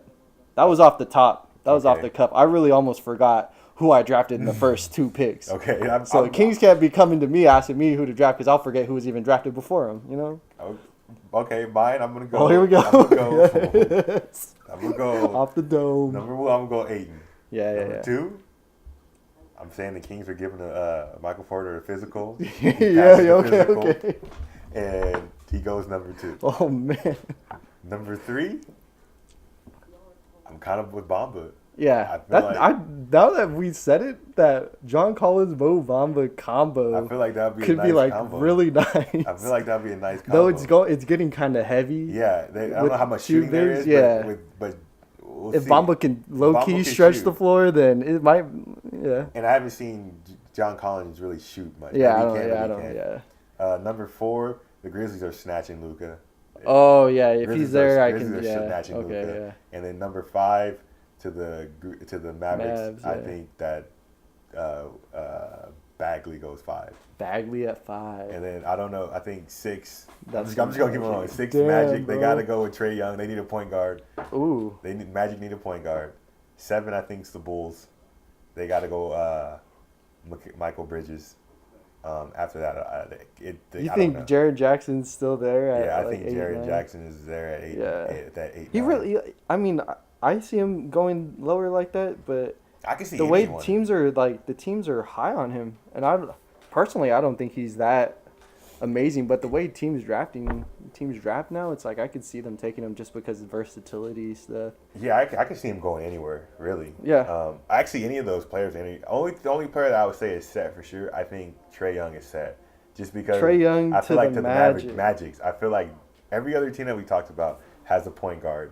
That was off the top. That was off the cuff. I really almost forgot who I drafted in the first 2 picks. Okay. The Kings can't be coming to me asking me who to draft because I'll forget who was even drafted before him, you know? Okay, mine. I'm going to go. Oh, here we go. I'm going to go. Off the dome. Number 1, I'm going to go Ayton. Number 2, I'm saying the Kings are giving Michael Porter a physical. Okay. And he goes number 2. Oh, man. Number 3, I'm kind of with Bamba. Yeah, now that we said it, that John Collins Mo Bamba combo, I feel like that would be could a nice be like combo. really nice. I feel like that would be a nice combo. Though it's getting kind of heavy. Yeah, I don't know how much shooting there is. But we'll if see. Bamba can low key stretch the floor, then it might. Yeah. And I haven't seen John Collins really shoot much. Yeah, I don't. Number 4, the Grizzlies are snatching Luka. Oh yeah, if he's there, Grizzlies are snatching Luka. And then number 5. To the Mavericks, I think that Bagley goes 5. Bagley at 5. And then I don't know. I think 6. I'm just gonna keep going. 6 Magic. Bro. They gotta go with Trae Young. They need a point guard. Ooh. Magic need a point guard. 7, I think, is the Bulls. They gotta go Michael Bridges. After that, you think Jaren Jackson's still there? I think Jaren Jackson is there at 8. At that 8. He really. I mean, I see him going lower like that, but I can see the way teams are high on him, and I don't think he's that amazing. But the way teams draft now, it's like I could see them taking him just because of versatility stuff. Yeah, I can see him going anywhere, really. Yeah. Actually, any of those players, the only player that I would say is set for sure. I think Trae Young is set, just because Trae Young I feel like the Magics. I feel like every other team that we talked about has a point guard.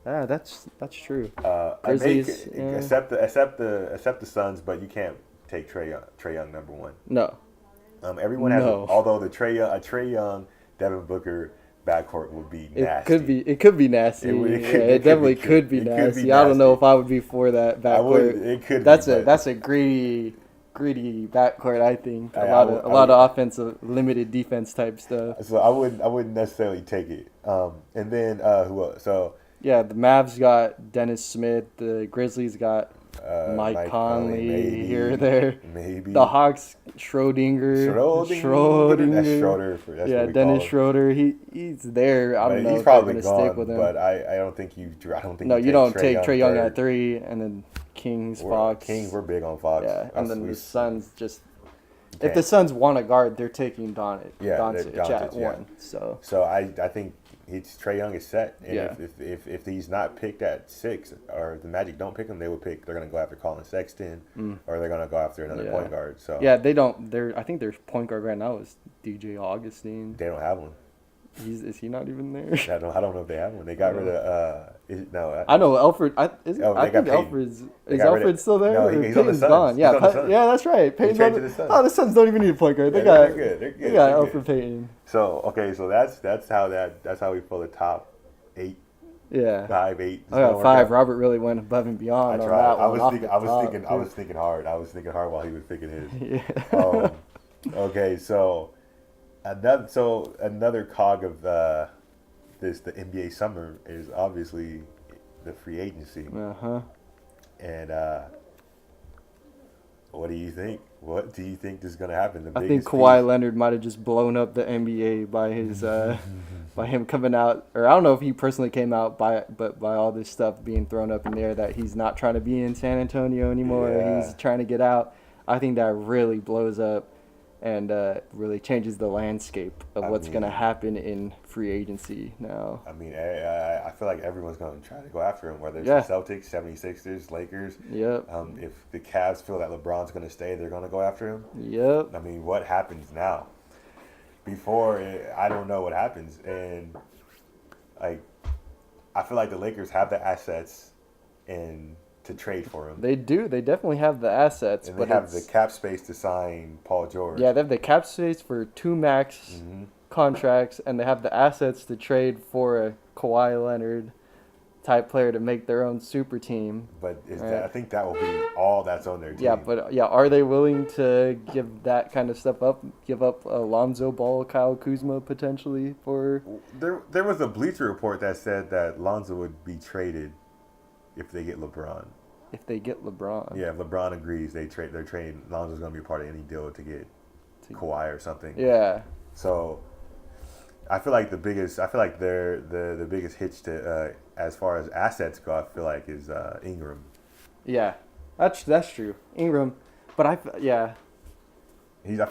Yeah, that's true. Grizzlies, except the Suns, but you can't take Trae Young number 1. No. Everyone has, although the Trae Young, Devin Booker backcourt would be nasty. It could be nasty. It definitely could be nasty. I don't know if I would be for that backcourt. That's a greedy backcourt. I think a lot of offensive, limited defense type stuff. So I wouldn't necessarily take it. And then who else? So. Yeah, the Mavs got Dennis Smith. The Grizzlies got Mike Conley here or there. Maybe. The Hawks, Schrodinger. That's Schroeder. That's Dennis Schroeder. He's there. I don't know. He's probably if gone, stick with him. but I don't think you. No, you don't take Trae Young at 3, and then Fox. Kings, we're big on Fox. Yeah, and then the Suns just. If the Suns want a guard, they're taking Doncic at 1. So I think Trae Young is set, and Yeah. if he's not picked at 6, or the Magic don't pick him, they're going to go after Colin Sexton, or they're going to go after another point guard. So yeah, they don't. I think their point guard right now is DJ Augustine. They don't have one. Is he not even there? I don't know if they have one. They got rid of I know Alfred. I they think got Peyton. Alfred's They is got rid Alfred of- still there? No, or he's on the Peyton's Suns. gone. He's Yeah, on the Suns. yeah, that's right. Peyton's traded on to the Suns. Oh, the Suns don't even need a point guard. They Yeah, got they're good. They're good. They got They're Alfred good. Payton. So okay, so that's how we pull the top 8, Yeah. 5, 8. It's I gonna got work 5. out. Robert really went above and I beyond on tried. that I one. was off thinking. the I was top, thinking. I too. was thinking hard. I was thinking hard while he was thinking his. Yeah. Okay, so another cog of the NBA summer is obviously the free agency. And what do you think? What do you think is going to happen? I think Kawhi Leonard might have just blown up the NBA by his by him coming out, or I don't know if he personally came out but by all this stuff being thrown up in there that he's not trying to be in San Antonio anymore. Yeah. He's trying to get out. I think that really blows up and really changes the landscape of what's going to happen in free agency now. I mean, I feel like everyone's going to try to go after him, whether it's the Celtics, 76ers, Lakers. Yep. If the Cavs feel that LeBron's going to stay, they're going to go after him. Yep. I mean, what happens now? I don't know what happens. And, I feel like the Lakers have the assets and to trade for him. They do. They definitely have the assets. And but they have the cap space to sign Paul George. Yeah, they have the cap space for 2 max contracts, and they have the assets to trade for a Kawhi Leonard type player to make their own super team. But I think that will be all that's on their team. Yeah, but are they willing to give that kind of stuff up? Give up Lonzo Ball, Kyle Kuzma potentially for? There was a Bleacher Report that said that Lonzo would be traded if they get LeBron. If they get LeBron. Yeah, if LeBron agrees, they're trading. Lonzo's going to be part of any deal to get Kawhi or something. Yeah. So, I feel like the biggest hitch to as far as assets go, I feel like is Ingram. Yeah, that's true. Ingram, but I feel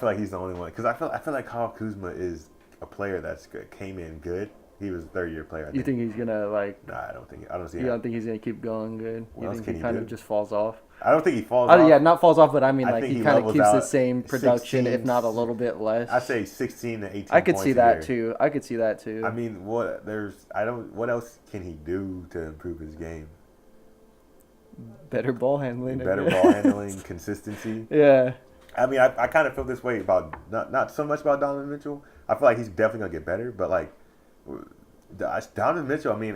like he's the only one because I feel like Kyle Kuzma is a player that's good, came in good. He was a third-year player. You think he's gonna like? Nah, I don't see. You don't think he's gonna keep going good? You think he kind of just falls off? I don't think he falls off. Yeah, not falls off, but I mean, like, he kind of keeps the same 16, production, if not a little bit less. I'd say 16 to 18 I could points see a that year. too. I could see that too. I mean, what else can he do to improve his game? Better ball handling. Better ball handling, consistency. Yeah. I mean, I kind of feel this way about not so much about Donovan Mitchell. I feel like he's definitely gonna get better, but like Donovan Mitchell, I mean,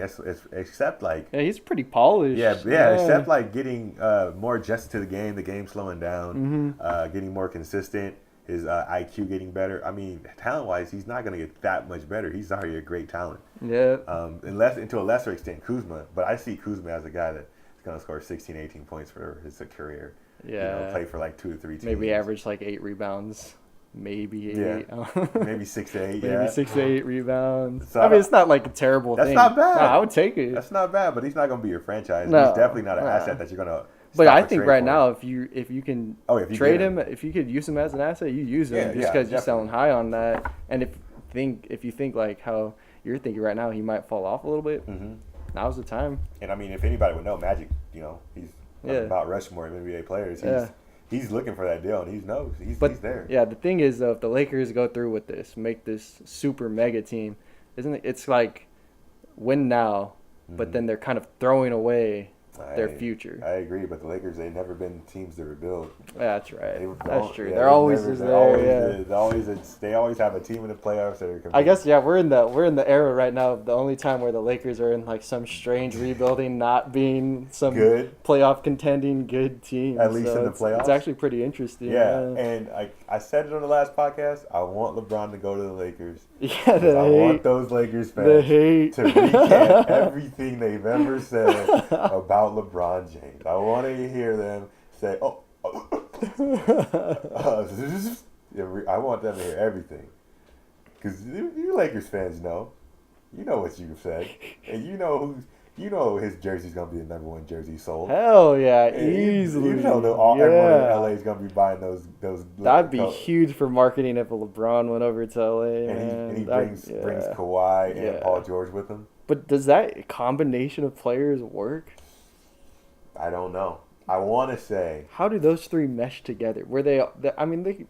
except like he's pretty polished. Yeah. Except like getting more adjusted to the game slowing down, getting more consistent, his IQ getting better. I mean, talent wise, he's not gonna get that much better. He's already a great talent. Yeah. Unless to a lesser extent Kuzma, but I see Kuzma as a guy that's gonna score 16, 18 points for his career. Yeah. Play for like 2 to 3 teams. Maybe average like 8 rebounds. Maybe 8. Yeah. Maybe 6 to 8. Maybe 6 to 8 rebounds. So, I mean, it's not like a terrible thing. That's not bad. No, I would take it. That's not bad, but he's not going to be your franchise. No, he's definitely not an asset that you're going to. But I think right now, if you can trade him, if you could use him as an asset, you use him just because you're selling high on that. And if you think like how you're thinking right now, he might fall off a little bit. Now's the time. And I mean, if anybody would know, Magic, he's about Rushmore of NBA players. He's looking for that deal, and he knows he's there. Yeah, the thing is, though, if the Lakers go through with this, make this super mega team, isn't it? It's like win now, but then they're kind of throwing away their future. I agree, but the Lakers, they've never been teams to rebuild. Yeah, that's right. That's true. Yeah, they're always there. They always have a team in the playoffs that are competing. I guess we're in the era right now of the only time where the Lakers are in like some strange rebuilding, not being some good playoff contending good team. At least in the playoffs. It's actually pretty interesting. Yeah, and I said it on the last podcast. I want LeBron to go to the Lakers. Yeah, I want those Lakers fans to recant everything they've ever said about LeBron James. I want to hear them say, I want them to hear everything. Because you Lakers fans know. You know what you've said. And you know his jersey's going to be the number 1 jersey sold. Hell yeah, easily. Everyone in LA is going to be buying those. That'd be huge for marketing if LeBron went over to LA. And he brings Kawhi and Paul George with him. But does that combination of players work? I don't know. I want to say. How do those three mesh together? Were I mean, they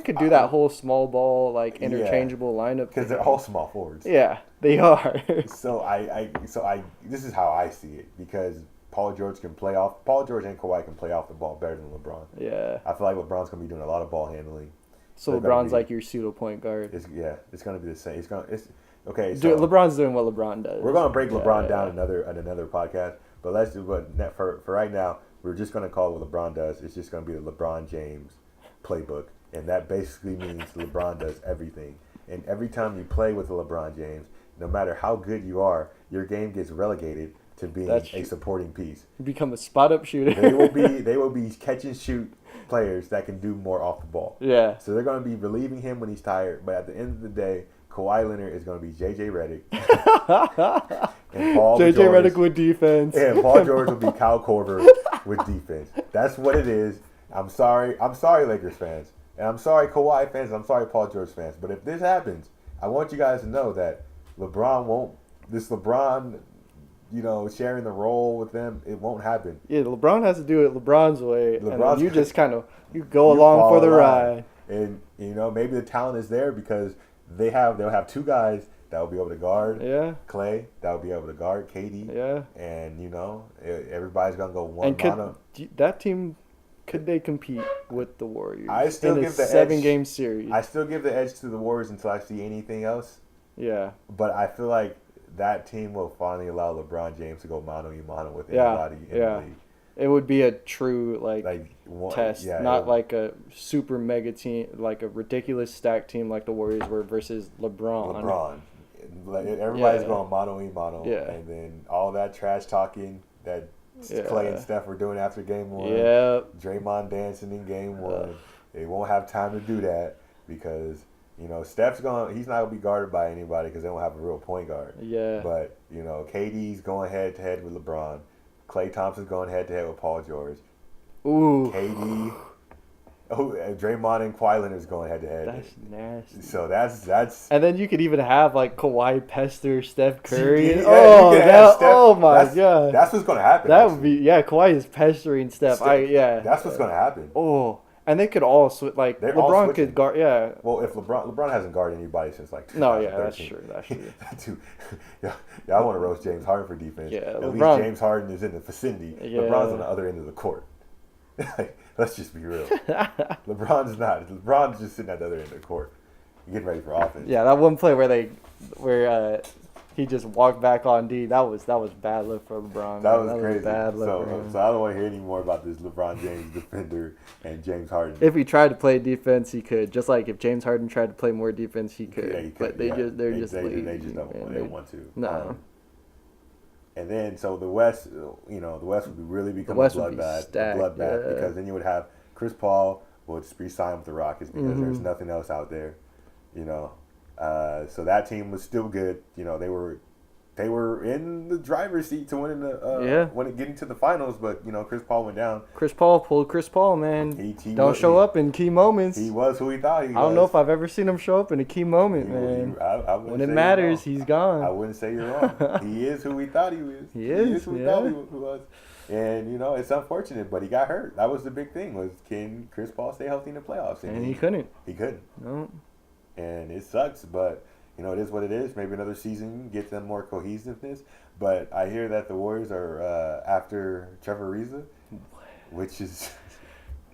could do I- that whole small ball like interchangeable lineup because they're all small forwards. Yeah, they are. So this is how I see it, because Paul George and Kawhi can play off the ball better than LeBron. Yeah. I feel like LeBron's gonna be doing a lot of ball handling. So LeBron's like your pseudo point guard. It's gonna be the same. Okay. So Dude, LeBron's doing what LeBron does. we're gonna break LeBron down another podcast, but for right now, we're just gonna call it what LeBron does. It's just gonna be the LeBron James playbook, and that basically means LeBron does everything. And every time you play with LeBron James, no matter how good you are, your game gets relegated to being a supporting piece. You become a spot up shooter. They will be catch and shoot players that can do more off the ball. Yeah. So they're going to be relieving him when he's tired, but at the end of the day, Kawhi Leonard is going to be JJ Redick. And JJ Redick with defense. And Paul George will be Kyle Korver with defense. That's what it is. I'm sorry, Lakers fans. And I'm sorry, Kawhi fans. I'm sorry, Paul George fans. But if this happens, I want you guys to know that LeBron, sharing the role with them, it won't happen. Yeah, LeBron has to do it LeBron's way, and then you just kind of go along for the ride. And maybe the talent is there because they'll have two guys that will be able to guard Clay, that will be able to guard KD. Yeah. And everybody's gonna go one. And that team, could they compete with the Warriors? I still give the 7-game series. I still give the edge to the Warriors until I see anything else. Yeah. But I feel like that team will finally allow LeBron James to go mano-a-mano with anybody in the league. It would be a true test, yeah, not like a super mega team, like a ridiculous stacked team like the Warriors were versus LeBron. Everybody's going mano-a-mano, yeah. And then all that trash talking that Clay and Steph were doing after game one. Yeah. Draymond dancing in game one. They won't have time to do that because Steph's he's not gonna be guarded by anybody because they don't have a real point guard. Yeah. But KD's going head to head with LeBron. Klay Thompson's going head to head with Paul George. Ooh. KD. Draymond and Kawhi Leonard's going head to head. That's nasty. So that's. And then you could even have like Kawhi pester Steph Curry. Steph, oh my god. That's what's gonna happen. That would be Kawhi is pestering Steph. That's what's gonna happen. Oh. And they could all LeBron could guard. Yeah. Well, if LeBron hasn't guarded anybody since 2013. No, yeah, that's true. Dude, I want to roast James Harden for defense. Yeah, at least James Harden is in the vicinity. Yeah. LeBron's on the other end of the court. Let's just be real. LeBron's not. LeBron's just sitting at the other end of the court, getting ready for offense. Yeah, that one play where he just walked back on D. That was bad luck for LeBron. That was crazy. Bad luck so I don't want to hear any more about this LeBron James defender and James Harden. If he tried to play defense, he could. Just like if James Harden tried to play more defense, he could. Yeah, he could. But they're just lazy. They just don't want to. No. And then so the West, the West would really become a bloodbath, because then you would have Chris Paul would re-sign with the Rockets because there's nothing else out there, So that team was still good. They were in the driver's seat to winning getting to the finals, but Chris Paul went down. Chris Paul pulled Chris Paul, man. He don't show up in key moments. He was who he thought he was. I don't know if I've ever seen him show up in a key moment, man. When it matters, he's gone. I wouldn't say you're wrong. He is who he thought he was. He is who he thought he was. And it's unfortunate, but he got hurt. That was the big thing: was can Chris Paul stay healthy in the playoffs? And he couldn't. He couldn't. No. And it sucks, but it is what it is. Maybe another season gets them more cohesiveness. But I hear that the Warriors are after Trevor Ariza, which is.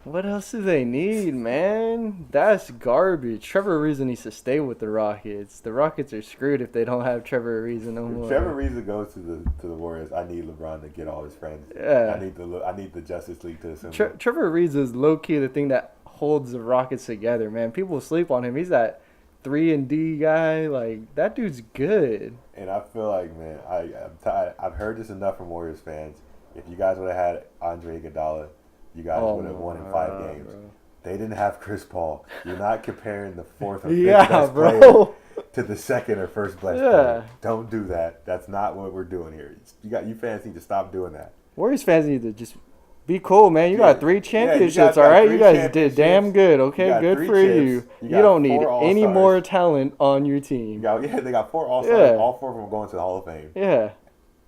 What else do they need, man? That's garbage. Trevor Ariza needs to stay with the Rockets. The Rockets are screwed if they don't have Trevor Ariza no more. If Trevor Ariza goes to the Warriors, I need LeBron to get all his friends. Yeah. I need the Justice League to assemble. Trevor Ariza is low key the thing that holds the Rockets together, man. People sleep on him. He's that 3-and-D guy. Like, that dude's good. And I feel like, man, I've heard this enough from Warriors fans. If you guys would have had Andre Iguodala, you guys would have won in 5 games. Bro. They didn't have Chris Paul. You're not comparing the fourth or fifth best player to the second or first best player. Don't do that. That's not what we're doing here. You fans need to stop doing that. Warriors fans need to just be cool, man. You got 3 championships, all right? You guys did damn good, okay? Good for you. You don't need any more talent on your team. They got 4 All-Stars. All 4 of them going to the Hall of Fame. Yeah.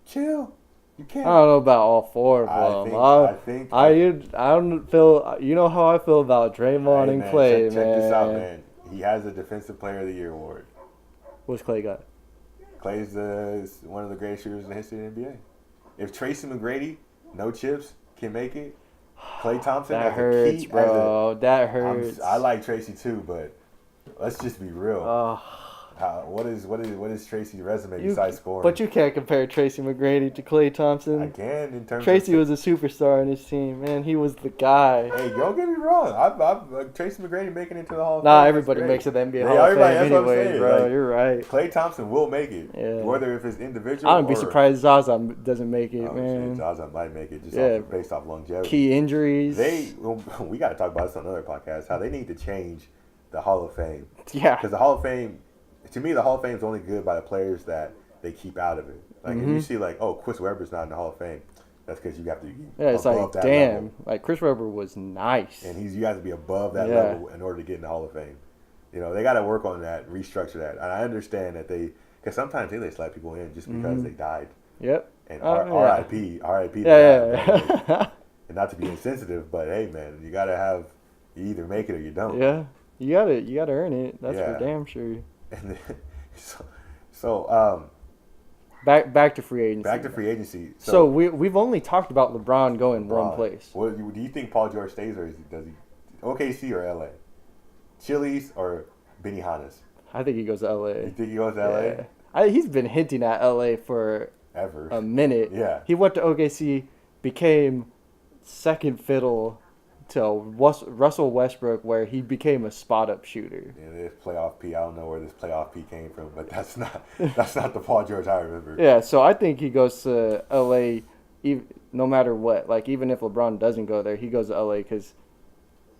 Chill. You I can't. don't know about all four of them. I don't feel. You know how I feel about Draymond and Clay, check this out, man. He has a Defensive Player of the Year award. What's Clay got? Clay's one of the greatest shooters in the history of the NBA. If Tracy McGrady, no chips, can make it, Klay Thompson That as hurts, a key. bro. That hurts. I like Tracy too, but let's just be real. What is Tracy's resume besides scoring? But you can't compare Tracy McGrady to Klay Thompson. I can in terms. Tracy was a superstar on his team, man. He was the guy. Hey, don't get me wrong. I'm Tracy McGrady making it to the Hall of Fame. Nah, everybody makes it the NBA Hall of Fame anyway, bro. Like, you're right. Klay Thompson will make it, whether if it's individual. I wouldn't be surprised Zaza doesn't make it, man. Shit, Zaza might make it based off longevity. Key injuries. We got to talk about this on another podcast. How they need to change the Hall of Fame. Yeah. Because the Hall of Fame. To me, the Hall of Fame is only good by the players that they keep out of it. Like, if you see, like, oh, Chris Webber's not in the Hall of Fame, that's because you have to be it's above like, that damn. level. Like, Chris Webber was nice. And you have to be above that level in order to get in the Hall of Fame. You know, they got to work on that, restructure that. And I understand that because sometimes they slap people in just because they died. Yep. And R.I.P. Yeah. And not to be insensitive, but, hey, man, you got to you either make it or you don't. Yeah. You gotta earn it. That's for damn sure. And then, so back to free agency. Back to free agency. So we've only talked about LeBron going one place. What do you think Paul George stays, or does he OKC or LA? Chili's or Benihana's? I think he goes to LA. You think he goes to LA? Yeah. He's been hinting at LA for ever a minute. Yeah. He went to OKC, became second fiddle to Russell Westbrook, where he became a spot-up shooter. Yeah, this playoff P. I don't know where this playoff P came from, but that's not the Paul George I remember. Yeah, so I think he goes to LA, no matter what. Like, even if LeBron doesn't go there, he goes to LA because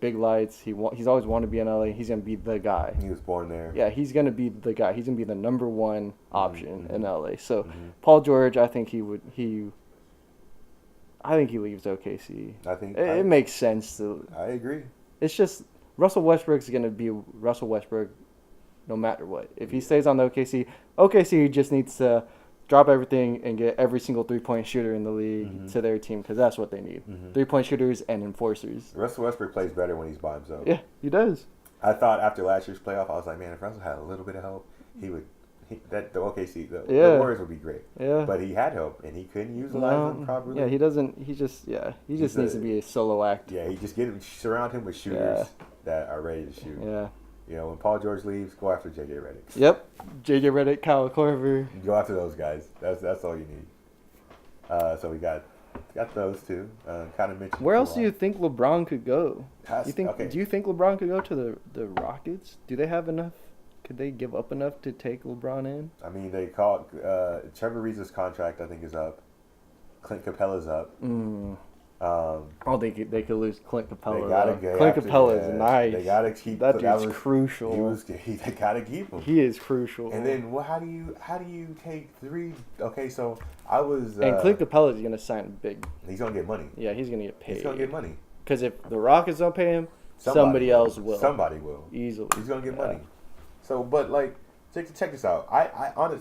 big lights. He's always wanted to be in LA. He's gonna be the guy. He was born there. Yeah, he's gonna be the guy. He's gonna be the number one option in LA. So Paul George, I think he leaves OKC. It makes sense to. I agree. It's just Russell Westbrook's gonna be Russell Westbrook, no matter what. If he stays on the OKC just needs to drop everything and get every single 3-point shooter in the league to their team, because that's what they need. 3-point shooters and enforcers. Russell Westbrook plays better when he's by himself. Yeah, he does. I thought after last year's playoff, I was like, man, if Russell had a little bit of help, the Warriors would be great. Yeah. But he had help, and he couldn't utilize them properly. Yeah, he doesn't. He just needs to be a solo act. Yeah, he just surround him with shooters that are ready to shoot. Yeah. You know, when Paul George leaves, go after J.J. Redick. Yep. J.J. Redick, Kyle Korver. Go after those guys. That's all you need. So we got those two. Kind of mentioned. Where else do you think LeBron could go? Do you think LeBron could go to the Rockets? Do they have enough? Could they give up enough to take LeBron in? I mean, they called Trevor Ariza's contract. I think is up. Clint Capella's up. They could lose Clint Capella. They gotta go. Clint Capella is nice. They gotta keep that dude's crucial. They gotta keep him. He is crucial. And then, how do you take three? Okay, so I was. And Clint Capella is gonna sign big. He's gonna get money. Yeah, he's gonna get paid. He's gonna get money. Because if the Rockets don't pay him, somebody else will. Somebody will easily. He's gonna get money. So, but like, check this out.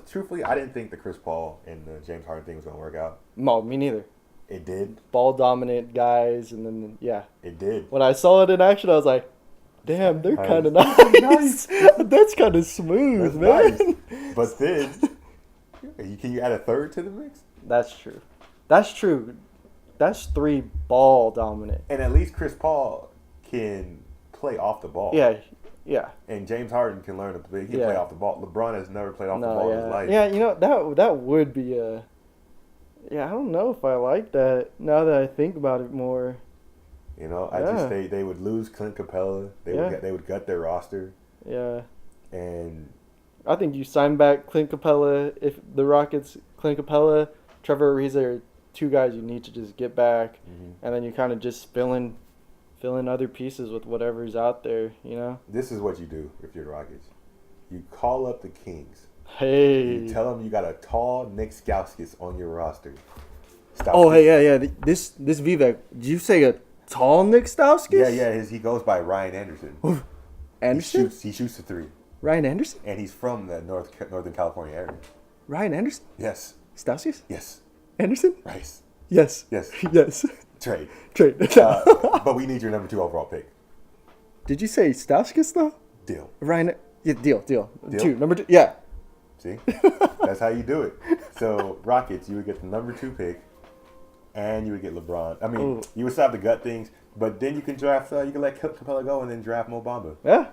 Truthfully, I didn't think the Chris Paul and the James Harden thing was gonna work out. No, me neither. It did. Ball dominant guys, and then it did. When I saw it in action, I was like, "Damn, they're kind of nice. That's kind of smooth, man." Nice. But then, can you add a third to the mix? That's true. That's 3 ball dominant. And at least Chris Paul can play off the ball. Yeah. And James Harden can learn to play. He can play off the ball. LeBron has never played off the ball in his life. Yeah, you know that would be a. Yeah, I don't know if I like that now that I think about it more. You know, they would lose Clint Capella. They would gut their roster. Yeah. And I think you sign back Clint Capella if the Rockets Clint Capella, Trevor Ariza are 2 guys you need to just get back, and then you kind of just fill in other pieces with whatever's out there, you know? This is what you do if you're the Rockets. You call up the Kings. Hey. You tell them you got a tall Nick Stauskas on your roster. Yeah. This Vivek, did you say a tall Nick Stauskas? Yeah. He goes by Ryan Anderson. Anderson? He shoots the 3. Ryan Anderson? And he's from the Northern California area. Ryan Anderson? Yes. Stauskas? Yes. Anderson? Rice. Yes. Yes. Yes. Trade. Trade. But we need your number 2 overall pick. Did you say Stauskas though? Deal. Ryan. Yeah, deal. Deal? Number 2. Yeah. See? That's how you do it. So, Rockets, you would get the number 2 pick, and you would get LeBron. I mean, you would still have the gut things, but then you can draft, you can let Capella go and then draft Mo Bamba. Yeah.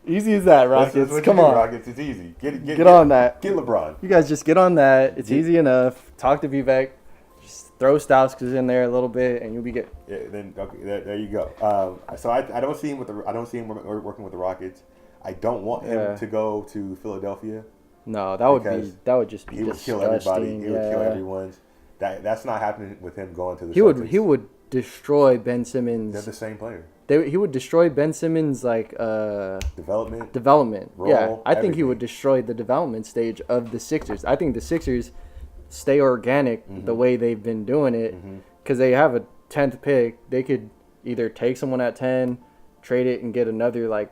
Easy as that, Rockets. That's what Come you do, on. Rockets. It's easy. Get on that. Get LeBron. You guys just get on that. It's easy enough. Talk to Vivek. Just throw Stauskas in there a little bit, and you'll be good. Yeah, then okay, there you go. So I don't see him working with the Rockets. I don't want him to go to Philadelphia. No, that would just be he would disgusting. kill everybody. He would kill everyone. That's not happening with him going to the Celtics. He would destroy Ben Simmons. They're the same player. He would destroy Ben Simmons development. Role, I think he would destroy the development stage of the Sixers. I think the Sixers stay organic the way they've been doing it because they have a 10th pick. They could either take someone at 10, trade it, and get another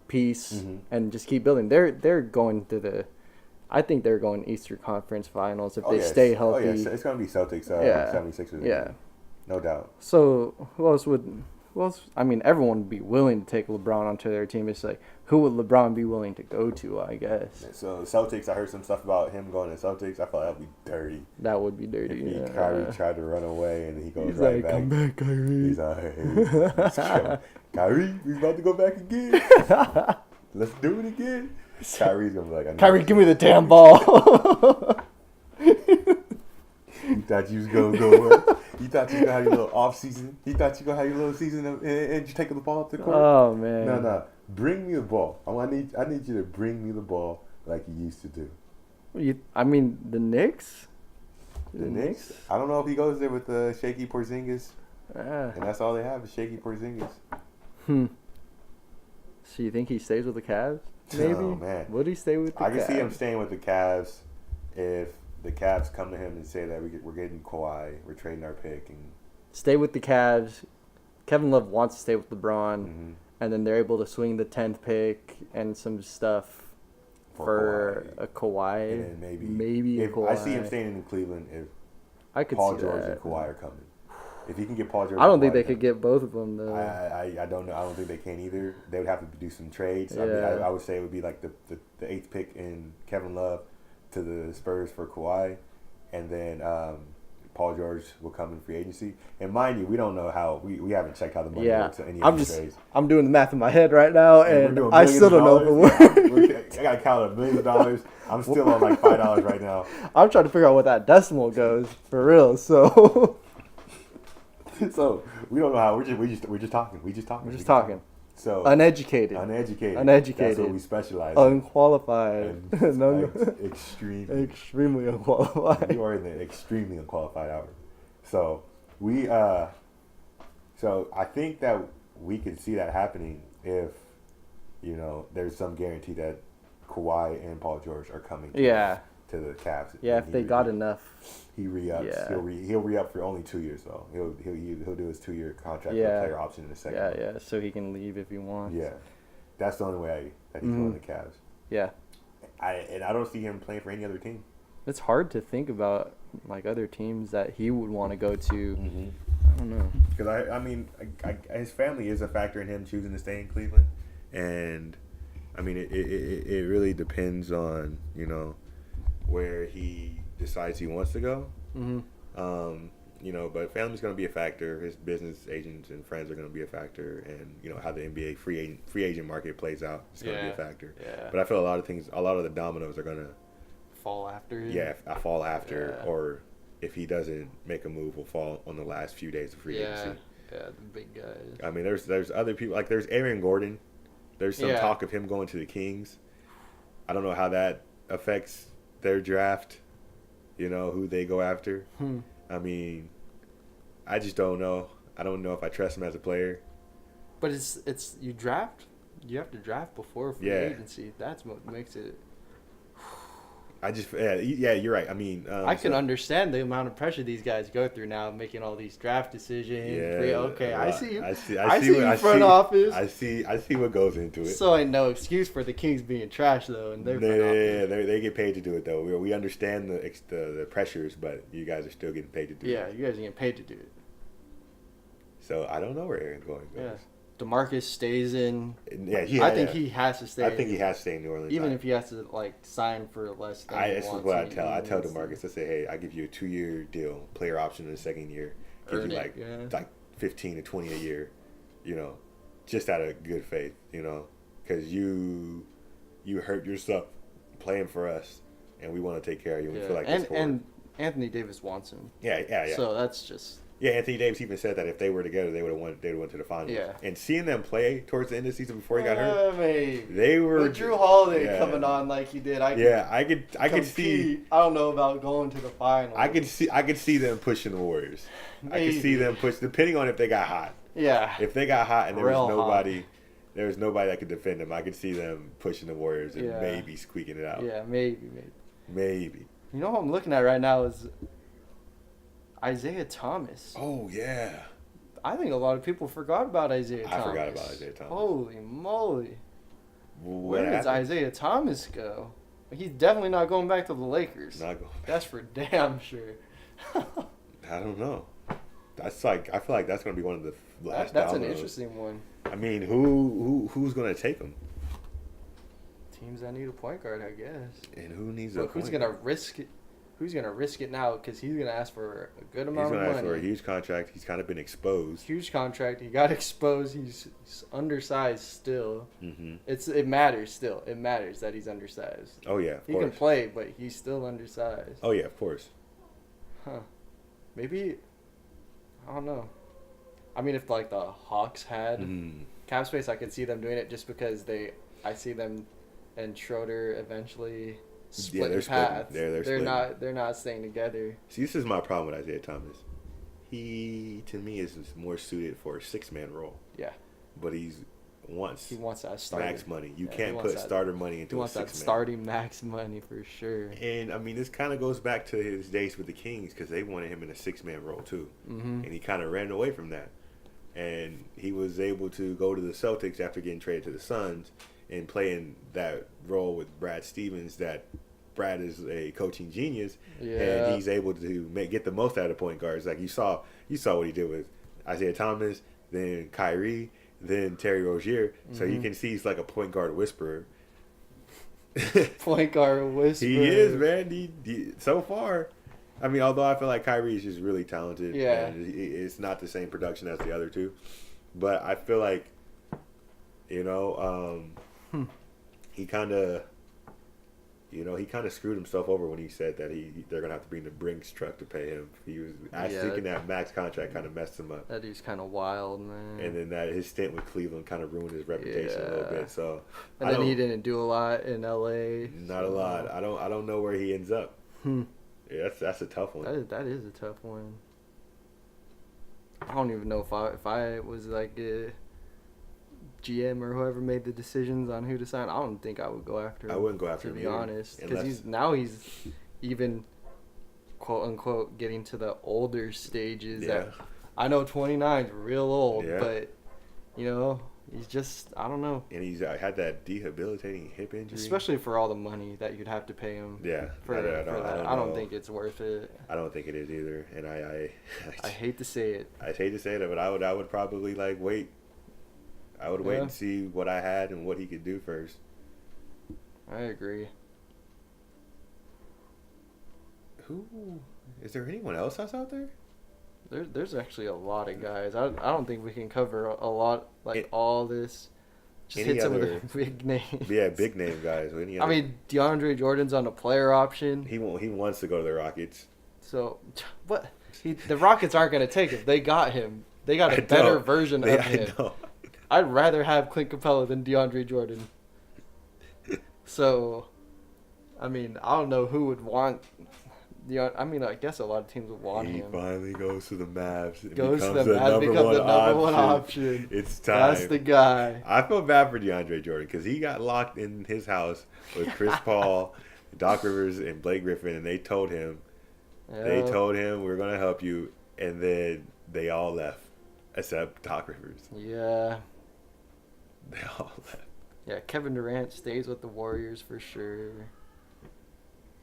piece and just keep building. They're going to I think they're going Eastern Conference Finals if they stay healthy. Oh, yeah. It's going to be Celtics, 76ers. Yeah. No doubt. So, who else? I mean, everyone would be willing to take LeBron onto their team. It's like, who would LeBron be willing to go to, I guess? So, Celtics, I heard some stuff about him going to Celtics. I thought that would be dirty. That would be dirty, Kyrie tried to run away, and he goes He's right like, back. come back, Kyrie. He's like, Kyrie, we about to go back again. Let's do it again. Kyrie's going to be like, Kyrie, give me the damn ball. You thought you was going to go You thought you were going to have your little off season. You thought you were going to have your little season and you taking the ball up the court. Oh, man. No. Bring me the ball. I need you to bring me the ball like you used to do. The Knicks? The Knicks? I don't know if he goes there with the shaky Porzingis. And that's all they have is shaky Porzingis. So you think he stays with the Cavs? Maybe? Oh, man. Would he stay with the Cavs? I can see him staying with the Cavs if the Cavs come to him and say that we're getting Kawhi, we're trading our pick. And stay with the Cavs. Kevin Love wants to stay with LeBron. And then they're able to swing the 10th pick and some stuff for a Kawhi. And then maybe a Kawhi. I see him staying in Cleveland if I could Paul see George that. and Kawhi are coming. If he can get Paul George, I don't think they could get both of them though. I don't know. I don't think they can either. They would have to do some trades. Yeah. I mean, I would say it would be like the 8th pick in Kevin Love to the Spurs for Kawhi, and then Paul George will come in free agency. And mind you, we don't know how we haven't checked how the money works in any of these trades. I'm doing the math in my head right now, and I still don't know if it works. I got to count $1 million. I'm still on like $5 right now. I'm trying to figure out what that decimal goes for real. So. So we don't know how. We're just talking. We're just talking. So uneducated. That's what we specialize. Unqualified. Extremely unqualified. You are in the extremely unqualified hour. So we so I think that we could see that happening if there's some guarantee that Kawhi and Paul George are coming. To the Cavs. Yeah, if they got enough. He re-ups. Yeah. He'll re-up for only 2 years though. He'll do his 2-year contract with a player option in the second. Yeah. So he can leave if he wants. Yeah, that's the only way that he's going to the Cavs. Yeah. I don't see him playing for any other team. It's hard to think about like other teams that he would want to go to. I don't know. Because I mean, his family is a factor in him choosing to stay in Cleveland, and I mean it really depends on where he decides he wants to go. But family's going to be a factor. His business agents and friends are going to be a factor, and how the NBA free agent market plays out is going to be a factor. Yeah. But I feel a lot of the dominoes are going to fall after him. Yeah, fall after, or if he doesn't make a move, will fall on the last few days of free agency. Yeah, the big guys. I mean, there's other people, like there's Aaron Gordon. There's some talk of him going to the Kings. I don't know how that affects their draft, who they go after. I mean, I just don't know. I don't know if I trust him as a player. But it's you draft. You have to draft before free agency. That's what makes it. Yeah, you're right. I mean, I can understand the amount of pressure these guys go through now, making all these draft decisions. Yeah, Okay, I see you. I see you front office. I see what goes into it. So I no excuse for the Kings being trash though, and their front office. They get paid to do it though. We understand the pressures, but you guys are still getting paid to do it. Yeah, you guys are getting paid to do it. So I don't know where Aaron's going. Yeah. DeMarcus stays in. Yeah, I think he has to stay. I think he has to stay in New Orleans. Even if he has to like sign for less than this is what I tell DeMarcus. I say, hey, I give you a 2-year deal, player option in the second year, give you like 15 to 20 a year, just out of good faith, because you hurt yourself playing for us, and we want to take care of you. We feel like and Anthony Davis wants him. Yeah. So that's just. Yeah, Anthony Davis even said that if they were together, they would have went to the finals. Yeah. And seeing them play towards the end of the season before he got hurt, maybe. They were with Drew Holiday coming on like he did. I could see. I don't know about going to the finals. I could see them pushing the Warriors. Maybe. I could see them push, depending on if they got hot. Yeah. If they got hot and there was nobody that could defend them, I could see them pushing the Warriors and maybe squeaking it out. Yeah, maybe. Maybe. You know what I'm looking at right now is Isaiah Thomas. Oh, yeah. I think a lot of people forgot about Isaiah Thomas. I forgot about Isaiah Thomas. Holy moly. Where does Isaiah Thomas go? He's definitely not going back to the Lakers. That's for damn sure. I don't know. I feel like that's going to be one of the last That's an interesting one. I mean, who's going to take him? Teams that need a point guard, I guess. And who needs a point guard? Who's going to risk it? Who's going to risk it now? Because he's going to ask for a good amount of money. He's going to ask for a huge contract. He's kind of been exposed. Huge contract. He got exposed. He's undersized still. Mm-hmm. It matters still. It matters that he's undersized. Oh, yeah, of course. He can play, but he's still undersized. Oh, yeah, of course. Huh. Maybe, I don't know. I mean, if like the Hawks had cap space, I could see them doing it just because I see them and Schroeder eventually split paths. They're not staying together. See, this is my problem with Isaiah Thomas. He, to me, is more suited for a 6-man role. Yeah. But he wants that starter. max money. You can't put starter money into a 6-man. He wants that starting max money for sure. And, I mean, this kind of goes back to his days with the Kings because they wanted him in a 6-man role, too. Mm-hmm. And he kind of ran away from that. And he was able to go to the Celtics after getting traded to the Suns and play in that role with Brad Stevens that Brad is a coaching genius, and he's able to get the most out of point guards. Like you saw what he did with Isaiah Thomas, then Kyrie, then Terry Rozier. Mm-hmm. So you can see he's like a point guard whisperer. Point guard whisperer. He is, man. He so far. I mean, although I feel like Kyrie is just really talented. Yeah. And it's not the same production as the other two, but I feel like, he kind of. He kind of screwed himself over when he said that they're gonna have to bring the Brinks truck to pay him. He was thinking that max contract kind of messed him up. That dude's kind of wild, man. And then his stint with Cleveland kind of ruined his reputation a little bit. So and then he didn't do a lot in LA. Not a lot. I don't know where he ends up. Yeah, that's a tough one. That is a tough one. I don't even know if I was like a GM or whoever made the decisions on who to sign. I don't think I would go after him. I wouldn't go after him, to be honest, because he's even quote unquote getting to the older stages. Yeah. That I know 29 is real old, but he's just, I don't know. And he's had that debilitating hip injury, especially for all the money that you'd have to pay him. Yeah, for that. I don't think it's worth it. I don't think it is either, and I hate to say it. I hate to say it, but I would probably wait. I would wait and see what I had and what he could do first. I agree. Is there anyone else that's out there? There's actually a lot of guys. I don't think we can cover a lot all this. Just hit some of the big names. Yeah, big name guys. I mean, DeAndre Jordan's on a player option. He wants to go to the Rockets. So what? The Rockets aren't going to take him. They got him. They got a better version of him. I know. I'd rather have Clint Capella than DeAndre Jordan. So, I mean, I don't know who would want. I guess a lot of teams would want him. He finally goes to the Mavs. Becomes the number one option. It's time. That's the guy. I feel bad for DeAndre Jordan because he got locked in his house with Chris Paul Doc Rivers and Blake Griffin, and they told him we're gonna help you, and then they all left except Doc Rivers. Yeah. They all left. Yeah, Kevin Durant stays with the Warriors for sure.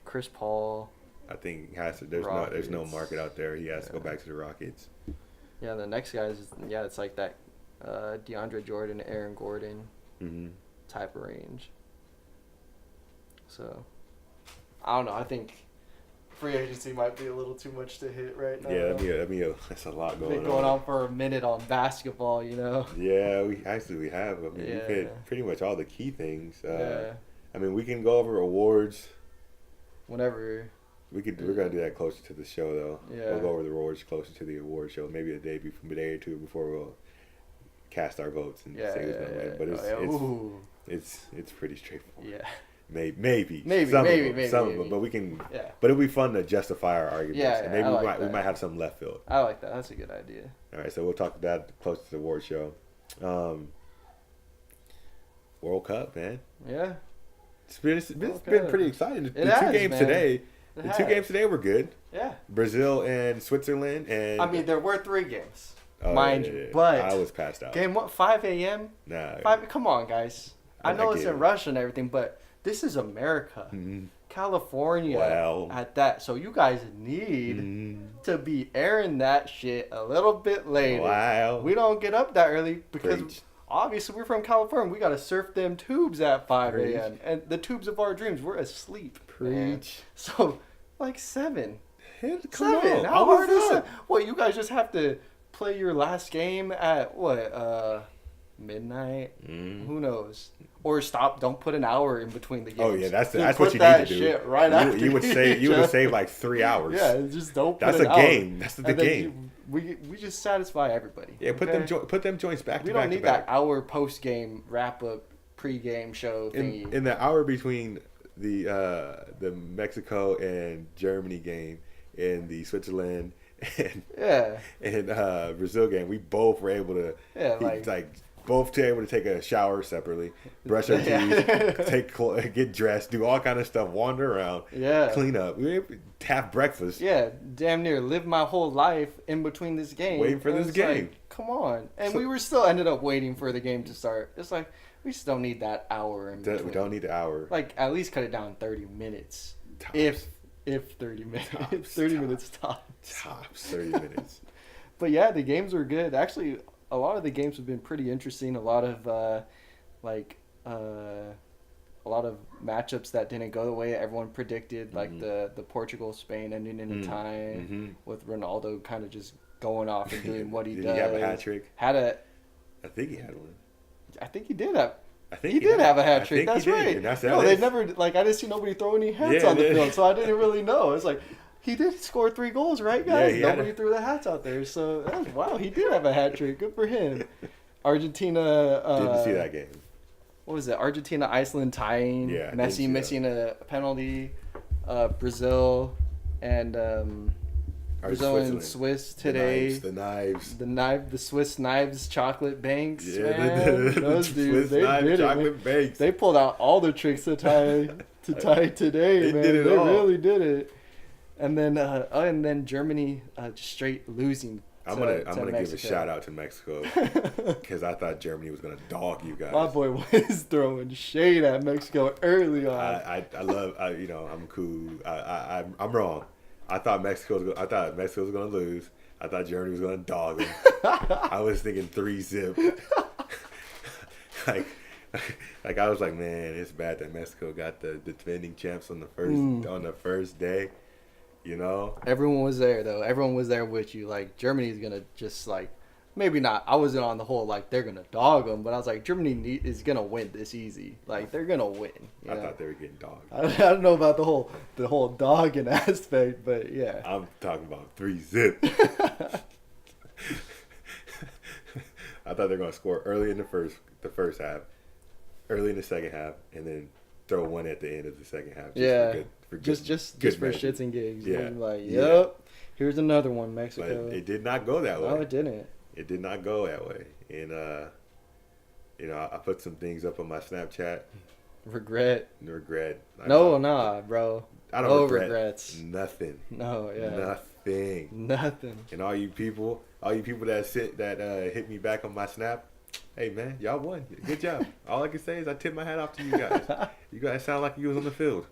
Chris Paul. I think he has to. There's no market out there. He has to go back to the Rockets. Yeah, the next guys, it's like that DeAndre Jordan, Aaron Gordon type of range. So, I don't know. I think free agency might be a little too much to hit right now. Yeah, that's a lot going on. Been going on for a minute on basketball, you know? Yeah, we have. I mean, we've hit pretty much all the key things. I mean, we can go over awards. Whenever. We're gonna do that closer to the show, though. Yeah. We'll go over the awards closer to the award show, maybe a day or two before we'll cast our votes and say who's gonna win. But it's pretty straightforward. Yeah. Maybe some of them, but we can. Yeah. But it'll be fun to justify our arguments. Yeah, and maybe we might have some left field. I like that. That's a good idea. All right, so we'll talk about that close to the award show. World Cup, man. Yeah. It's been pretty exciting. The two games today were good. Yeah. Brazil and Switzerland, and I mean, there were 3 games, mind you, but I was passed out. Game 5 a.m. Nah. 5. Come on, guys. I know it's in Russia and everything, but this is America, California at that. So you guys need to be airing that shit a little bit later. Wow. We don't get up that early because obviously we're from California. We got to surf them tubes at 5 a.m. And the tubes of our dreams, we're asleep. Preach. Man. So like 7. Come on. How hard is it? What, you guys just have to play your last game at midnight? Who knows? Or don't put an hour in between the games. Oh yeah, that's what you need to do. Shit right after you would save like 3 hours. Yeah, just don't. That's a game. That's the game. We just satisfy everybody. Yeah, put them joints back to back. We don't need that hour post game wrap up pre-game show thingy. In the hour between the Mexico and Germany game and the Switzerland and Brazil game, we both were able to both able to take a shower separately, brush our teeth, get dressed, do all kind of stuff, wander around, clean up, have breakfast. Yeah, damn near live my whole life in between this game. Waiting for this game. Like, come on. And we were still ended up waiting for the game to start. It's like, we just don't need that hour in between. We don't need the hour. Like, at least cut it down 30 minutes. Tops. If 30 minutes. 30 minutes tops. Tops, 30 minutes. But yeah, the games were good. Actually, a lot of the games have been pretty interesting. A lot of matchups that didn't go the way everyone predicted, like the Portugal Spain ending in a tie with Ronaldo kind of just going off and doing what he does. Did he have a hat trick? I think he had one. I think he did have. He did have a hat trick. That's right. They never I didn't see nobody throw any hats on the field, so I didn't really know. It's like, he did score 3 goals, right, guys? Yeah, nobody threw the hats out there, so wow, he did have a hat trick. Good for him. Argentina. Didn't see that game. What was it? Argentina, Iceland tying. Yeah, Messi missing a penalty. Brazil and Brazil and Swiss today. The Swiss knives, chocolate banks. Yeah, man. Those dudes, they did it. Banks. They pulled out all the tricks to tie today, man. They really did it. And then Germany just straight losing. I'm gonna give a shout out to Mexico because I thought Germany was gonna dog you guys. My boy was throwing shade at Mexico early on. I'm cool. I'm wrong. I thought Mexico was gonna lose. I thought Germany was gonna dog them. I was thinking 3-0. like I was like, man, it's bad that Mexico got the defending champs on the first day. You know, everyone was there though. Everyone was there with you. Like, Germany's gonna just maybe not. I wasn't on the whole they're gonna dog them, but I was like, Germany is gonna win this easy. Like, they're gonna win. I thought they were getting dogged. I don't know about the whole dogging aspect, but yeah. I'm talking about 3-0. I thought they were gonna score early in the first half, early in the second half, and then throw one at the end of the second half. Just for shits and gigs. Yeah. Here's another one, Mexico. But it did not go that way. No, it didn't. It did not go that way. And I put some things up on my Snapchat. Regret. Regret. No, nah, bro. I don't No regret regrets. nothing. No, yeah. Nothing. Nothing. And all you people that hit me back on my snap, hey man, y'all won. Good job. All I can say is I tip my hat off to you guys. You guys sound like you was on the field.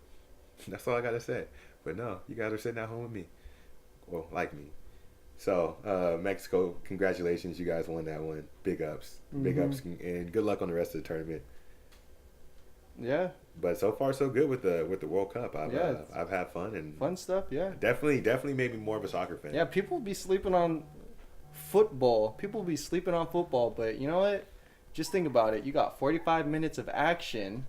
That's all I gotta say. But no, you guys are sitting at home with me. Well, like me. So, Mexico, congratulations. You guys won that one. Big ups. Big ups. And good luck on the rest of the tournament. Yeah. But so far, so good with the World Cup. I've had fun. And fun stuff, yeah. Definitely made me more of a soccer fan. Yeah, people be sleeping on football. But you know what? Just think about it. You got 45 minutes of action.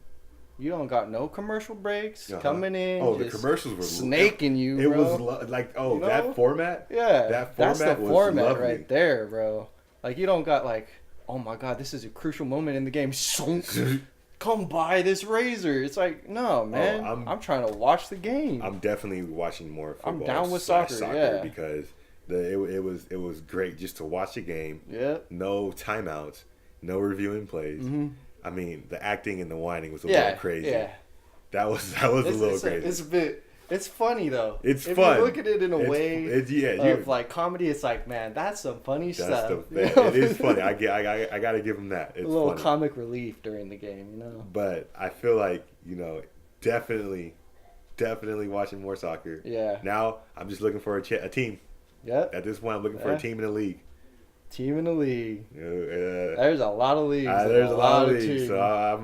You don't got no commercial breaks coming in. Oh, the commercials were snaking you, It bro. was that format. Yeah, that format that's the was format lovely. right there, bro. Like you don't got like, oh my god, this is a crucial moment in the game. Come buy this razor. It's like, no, man. I'm trying to watch the game. I'm definitely watching more football. I'm down with soccer, yeah. Because it was great just to watch the game. Yeah. No timeouts, no reviewing plays. Mm-hmm. I mean, the acting and the whining was a little crazy. Yeah. That was a little crazy. It's funny though. It's if fun. You look at it in a way of like comedy. It's like, man, that's some funny stuff. It is funny. I gotta give him that. It's a little funny. comic relief during the game, you know. But I feel like definitely watching more soccer. Yeah. Now I'm just looking for a team. Yep. At this point, I'm looking for a team in the league. There's a lot of leagues. There's a lot of leagues. So I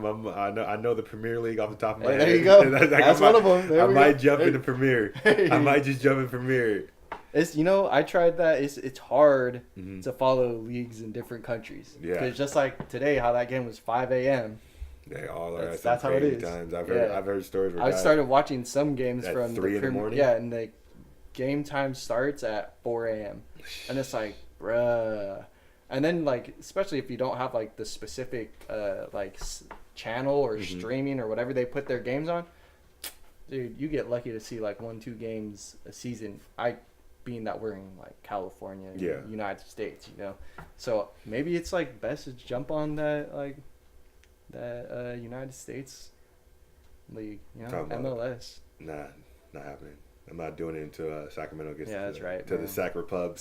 know the Premier League off the top of my head. There you go. That's one of them. I might jump into Premier. I might just jump in Premier. It's I tried that. It's hard to follow leagues in different countries. Yeah. Because just like today, how that game was 5 a.m. They all are. That's how it is. Times. I've heard stories. Where I started watching some games at from 3 in the morning. Yeah, and the game time starts at 4 a.m. and it's like, bruh. And then like, especially if you don't have like the specific channel or streaming or whatever they put their games on, dude, you get lucky to see like 1-2 games a season. Being that we're in like California, United States, so maybe it's like best to jump on that United States league, MLS. Nah, not happening. I'm not doing it until Sacramento gets that's right, to the Sac Republic.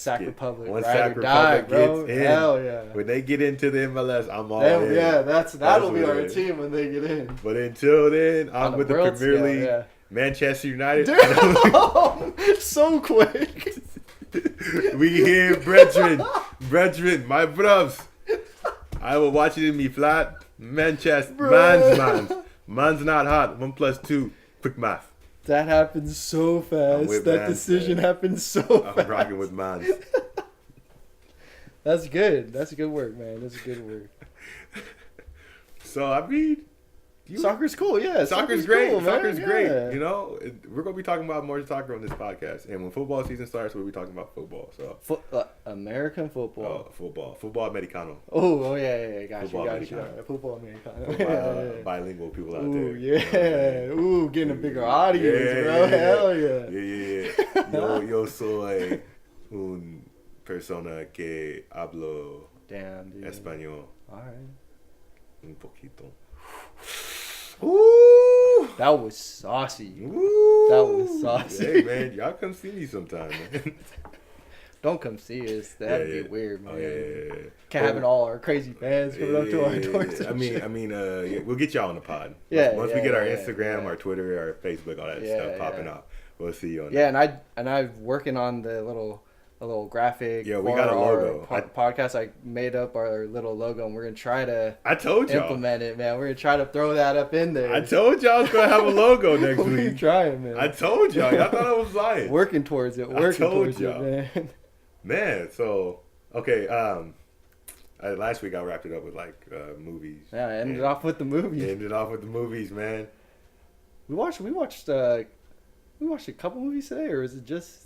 Once Sac Republic gets in, hell yeah. When they get into the MLS, I'm all in. Yeah, that'll be our team when they get in. But until then, I'm with the Premier League. Yeah. Manchester United. Dude, so quick. We here, brethren, my bruvs. I will watch it in me flat. Manchester, man's not hot. 1 + 2, quick math. That happens so fast. That decision happens so fast. I'm rocking with mans. That's good. That's good work, man. That's good work. So I mean, soccer's cool, yeah. Soccer's great. Cool, Soccer's great. We're gonna be talking about more soccer on this podcast, and when football season starts, we'll be talking about football. So American football. Football americano. Oh yeah. Gotcha. Football americano. Bilingual people out Ooh, there. Yeah. Ooh, getting a bigger audience, bro. Hell yeah. Yeah. Yo soy un persona que hablo español. All right. Un poquito. Ooh, that was saucy. Hey man, y'all come see me sometime, man. Don't come see us. That'd be weird, man. Yeah. Can't have all our crazy fans coming up to our doors. I mean, we'll get y'all on the pod. Once we get our Instagram, our Twitter, our Facebook, all that stuff popping up, we'll see you on. Yeah, and I'm working on the little graphic. Yeah, we got a logo. Podcast. I made up our little logo, and we're gonna try to. I told y'all. Implement it, man. We're gonna try to throw that up in there. I told y'all I was gonna have a logo next week. We're trying, man. I told y'all. Y'all thought I was lying. Working towards it. Man. Man, so okay. Last week I wrapped it up with like movies. Yeah, I ended off with the movies. Man. We watched a couple movies today, or is it just?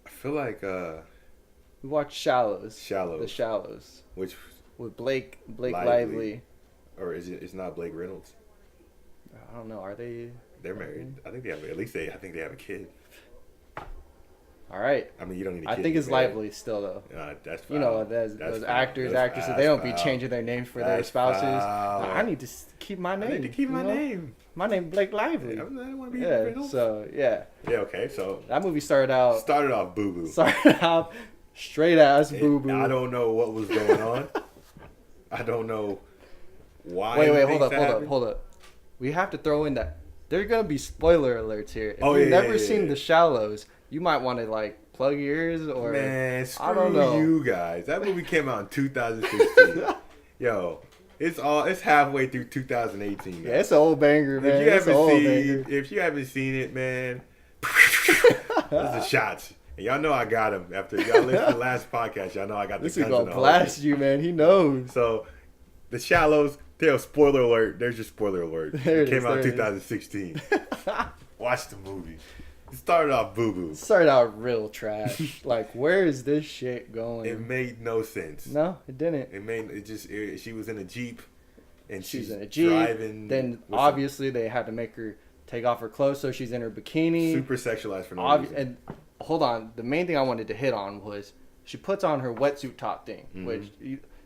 I feel like we watched Shallows. The Shallows. Which with Blake Lively. Or is it? It's not Blake Reynolds. I don't know. Are they? They're married. I think they have. At least I think they have a kid. All right. I mean, you don't need to I think it's lively still, though. That's foul. You know, those actors, actresses, they don't be changing their names for their spouses. I need to keep my name. I need to keep my name. My name Blake Lively. I don't want to be Yeah, okay, so. That movie started off boo-boo. Started off straight ass boo-boo. I don't know what was going on. I don't know why. Wait, hold up. We have to throw in that there are gonna be spoiler alerts here. If you've never seen The Shallows, you might want to like plug your ears or man, screw I don't know. You guys. That movie came out in 2016. Yo, it's halfway through 2018. Guys. Yeah, it's an old banger, man. If you haven't seen it, man, that's the shots. And y'all know I got them. After y'all listened to the last podcast, y'all know I got the guns. This is gonna blast you, man. He knows. So, The Shallows. Spoiler alert. There's your spoiler alert. It came out in 2016. Watch the movie. It started off boo-boo. It started out real trash. Like, where is this shit going? It made no sense. No, it didn't. She was in a Jeep. And she's in a Jeep. Driving. Then, obviously, they had to make her take off her clothes so she's in her bikini. Super sexualized for no reason. And, hold on. The main thing I wanted to hit on was she puts on her wetsuit top thing, which...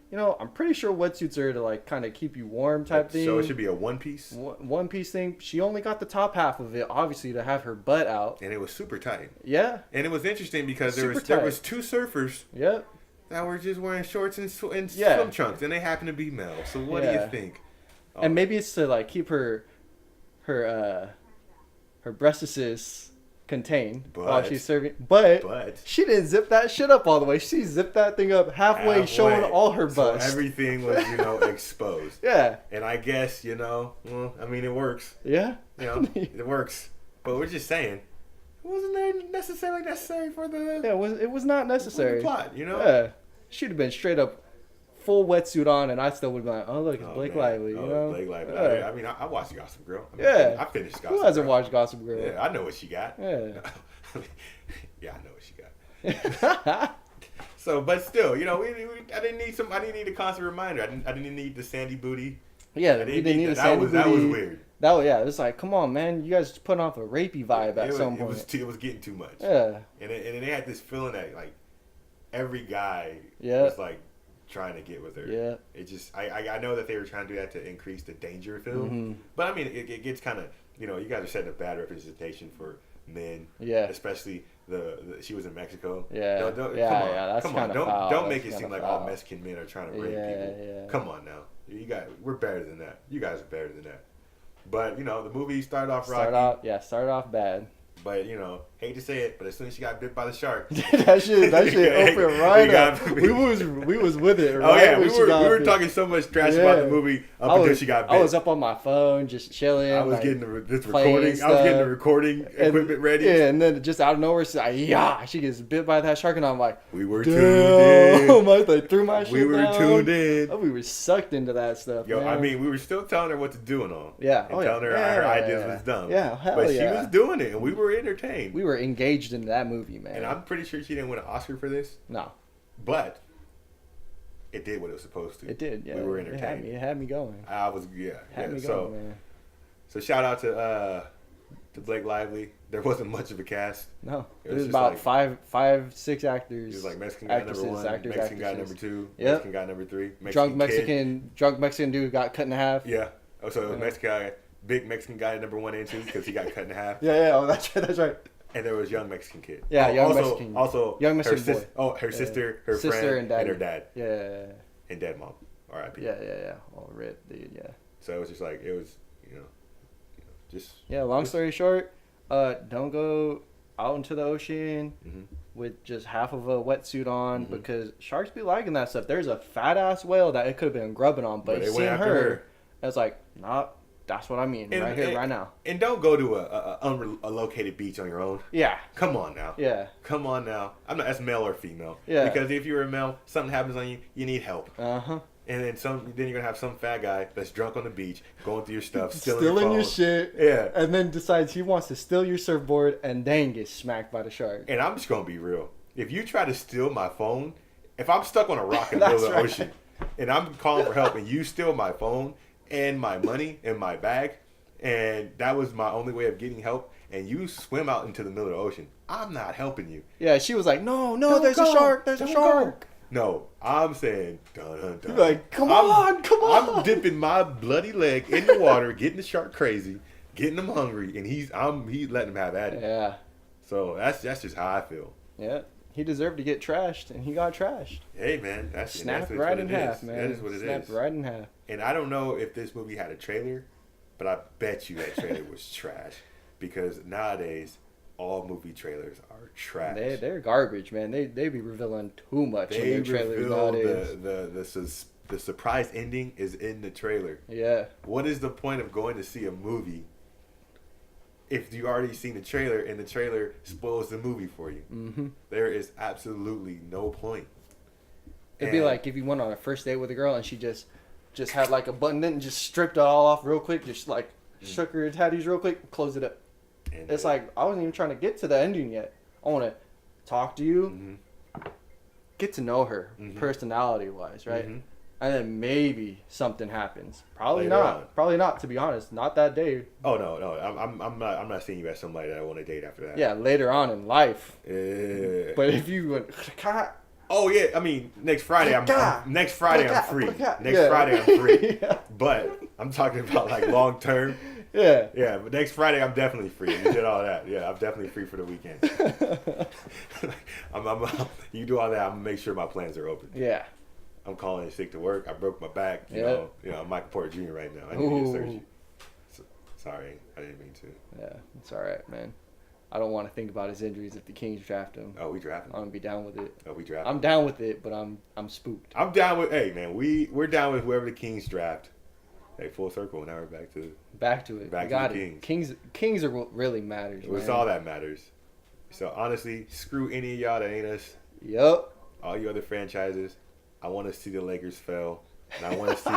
You know, I'm pretty sure wetsuits are to like kind of keep you warm type thing. So it should be a one piece? One piece thing. She only got the top half of it, obviously, to have her butt out. And it was super tight. Yeah. And it was interesting because there was two surfers. Yep. That were just wearing shorts and swim trunks, and they happen to be male. So what do you think? Oh. And maybe it's to like keep her breastises contained while she's serving. But she didn't zip that shit up all the way. She zipped that thing up halfway. Showing all her bust. So everything was, exposed. Yeah. And I guess, it works. Yeah. It works. But we're just saying, wasn't necessary for the... Yeah, it was not necessary. For the plot, Yeah. She'd have been straight up full wetsuit on, and I still would be like, oh, look, it's Blake Lively, Blake Lively. Yeah. I mean, I watched Gossip Girl. I finished Gossip Girl. Who hasn't watched Gossip Girl? Yeah, I know what she got. Yeah. Yeah, I know what she got. So, but still, I didn't need a constant reminder. I didn't need the sandy booty. Yeah, you didn't need the sandy booty. That was weird. It was like, come on, man, you guys putting off a rapey vibe at some point. It was getting too much. Yeah. And they had this feeling that, like, every guy was, like, trying to get with her. Yeah. It just, I know that they were trying to do that to increase the danger film. Mm-hmm. But, I mean, it gets kind of, you guys are setting a bad representation for men. Yeah. Especially she was in Mexico. Yeah. Come on. Don't make it seem like all Mexican men are trying to rape people. Yeah. Come on now. We're better than that. You guys are better than that. But, the movie started off rocky. Started off bad. But, hate to say it, but as soon as she got bit by the shark. that shit opened right up. We was with it, right? Oh, yeah. We were talking so much trash about the movie until she got bit. I was up on my phone just chilling. I was getting the recording equipment ready. Yeah, and then just out of nowhere, she's like, she gets bit by that shark, and I'm like, we were tuned in. I threw my shit We were down. tuned in. Oh, we were sucked into that stuff, man. I mean, we were still telling her what to do and all. Yeah. And telling her her ideas was dumb. Yeah, hell but she was doing it, and we were entertained. We were engaged in that movie, man. And I'm pretty sure she didn't win an Oscar for this. No. But it did what it was supposed to. It did, yeah. We were entertained. It had me going. I was, yeah. Had me going, man. So shout out to Blake Lively. There wasn't much of a cast. No. It was about like 6 actors. It was like Mexican guy number 1, Mexican guy number 2, Mexican guy number 3, drunk Mexican dude got cut in half. Yeah. Oh, so it was Mexican guy, big Mexican guy number 1 and 2 because he got cut in half. Yeah. Oh, that's right. And there was young Mexican kid. Yeah, Mexican. Also, young Mexican boy. Her sister, her friend, and her dad. Yeah. And dead mom. R.I.P. Yeah. All rip, dude. Yeah. So it was just like just. Yeah. Long story short, don't go out into the ocean with just half of a wetsuit on because sharks be liking that stuff. There's a fat ass whale that it could have been grubbing on, but seeing her, it's like, nah. That's what I mean, right now. And don't go to a located beach on your own. Yeah. Come on now. Yeah. Come on now. I'm not as male or female. Yeah. Because if you're a male, something happens on you, you need help. Uh-huh. And then you're gonna have some fat guy that's drunk on the beach, going through your stuff, stealing your shit. Yeah. And then decides he wants to steal your surfboard and then gets smacked by the shark. And I'm just gonna be real. If you try to steal my phone, if I'm stuck on a rock in the middle of the ocean and I'm calling for help and you steal my phone and my money and my bag, and that was my only way of getting help, and you swim out into the middle of the ocean, I'm not helping you. Yeah, she was like, no, Don't there's go. a shark, there's Don't a shark. go. No, I'm saying, dun, dun, dun. You're like, come on. I'm dipping my bloody leg in the water, getting the shark crazy, getting him hungry, and he's letting him have at it. Yeah. So that's just how I feel. Yeah. He deserved to get trashed, and he got trashed. Hey, man. Snapped right in half, man. That is what it is. Snapped right in half. And I don't know if this movie had a trailer, but I bet you that trailer was trash. Because nowadays, all movie trailers are trash. They're garbage, man. They be revealing too much in their trailers nowadays. The surprise ending is in the trailer. Yeah. What is the point of going to see a movie if you already seen the trailer and the trailer spoils the movie for you? Mm-hmm. There is absolutely no point. It'd be like if you went on a first date with a girl and she just had like a button in and just stripped it all off real quick, just like shook her tatties real quick, closed it up. And it's like, I wasn't even trying to get to the ending yet. I want to talk to you, get to know her personality-wise, right? Mm-hmm. And then maybe something happens. Probably not, to be honest. Not that day. Oh, no. I'm not seeing you as somebody that I want to date after that. Yeah, later on in life. Yeah. But if you went... Oh, yeah. I mean, next Friday I'm free. Next Friday I'm free. Yeah. But I'm talking about like long term. Yeah. Yeah, but next Friday I'm definitely free. You did all that. Yeah, I'm definitely free for the weekend. You do all that, I'm going to make sure my plans are open. Yeah. I'm calling in sick to work. I broke my back. You know, I'm Michael Porter Jr. right now. I need to get surgery. Sorry, I didn't mean to. Yeah, it's all right, man. I don't want to think about his injuries if the Kings draft him. Oh, we drafting him? I'm gonna be down with it. Oh, we drafting I'm down with it, but I'm spooked. I'm down with. Hey, man, we're down with whoever the Kings draft. Hey, full circle. Now we're back to it. Back to the Kings. Kings are what really matters. It's all that matters. So honestly, screw any of y'all that ain't us. Yup. All you other franchises. I want to see the Lakers fail. And I want to see.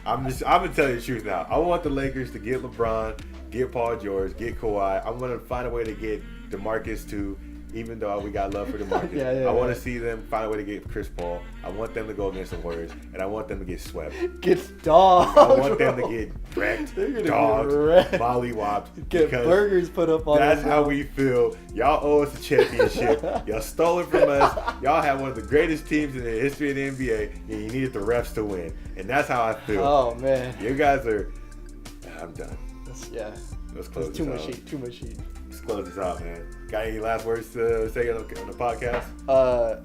I'm gonna tell you the truth now. I want the Lakers to get LeBron, get Paul George, get Kawhi. I'm gonna find a way to get DeMarcus too. Even though we got love for DeMarcus, I want to see them find a way to get Chris Paul. I want them to go against the Warriors, and I want them to get swept. Get dogged. I want them to get wrecked, dogged, mollywopped. Get burgers put up on. That's how we feel. Y'all owe us a championship. Y'all stole it from us. Y'all have one of the greatest teams in the history of the NBA, and you needed the refs to win. And that's how I feel. Oh man, you guys are. I'm done. Let's close this out. Too much heat. Let's close this out, man. Got any last words to say on the podcast?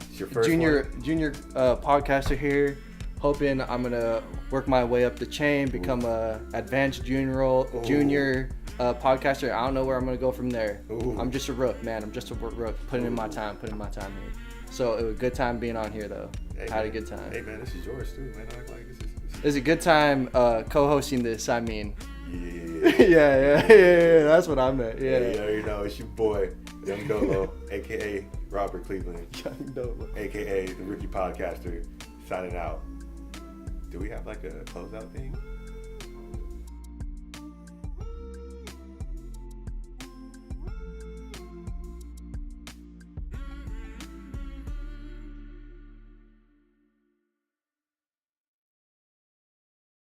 It's your first junior podcaster here. Hoping I'm gonna work my way up the chain, become a advanced junior podcaster. I don't know where I'm gonna go from there. I'm just a rook, man. I'm just a rook. Putting in my time here. So it was a good time being on here, though. Had a good time. Hey, man, this is yours too, man. It's a good time co-hosting this. I mean. Yeah. Yeah. That's what I meant. Yeah. Hey, you know, it's your boy, Young Dolo, a.k.a. Robert Cleveland, Young Dolo, a.k.a. the Rookie Podcaster, signing out. Do we have like a closeout thing?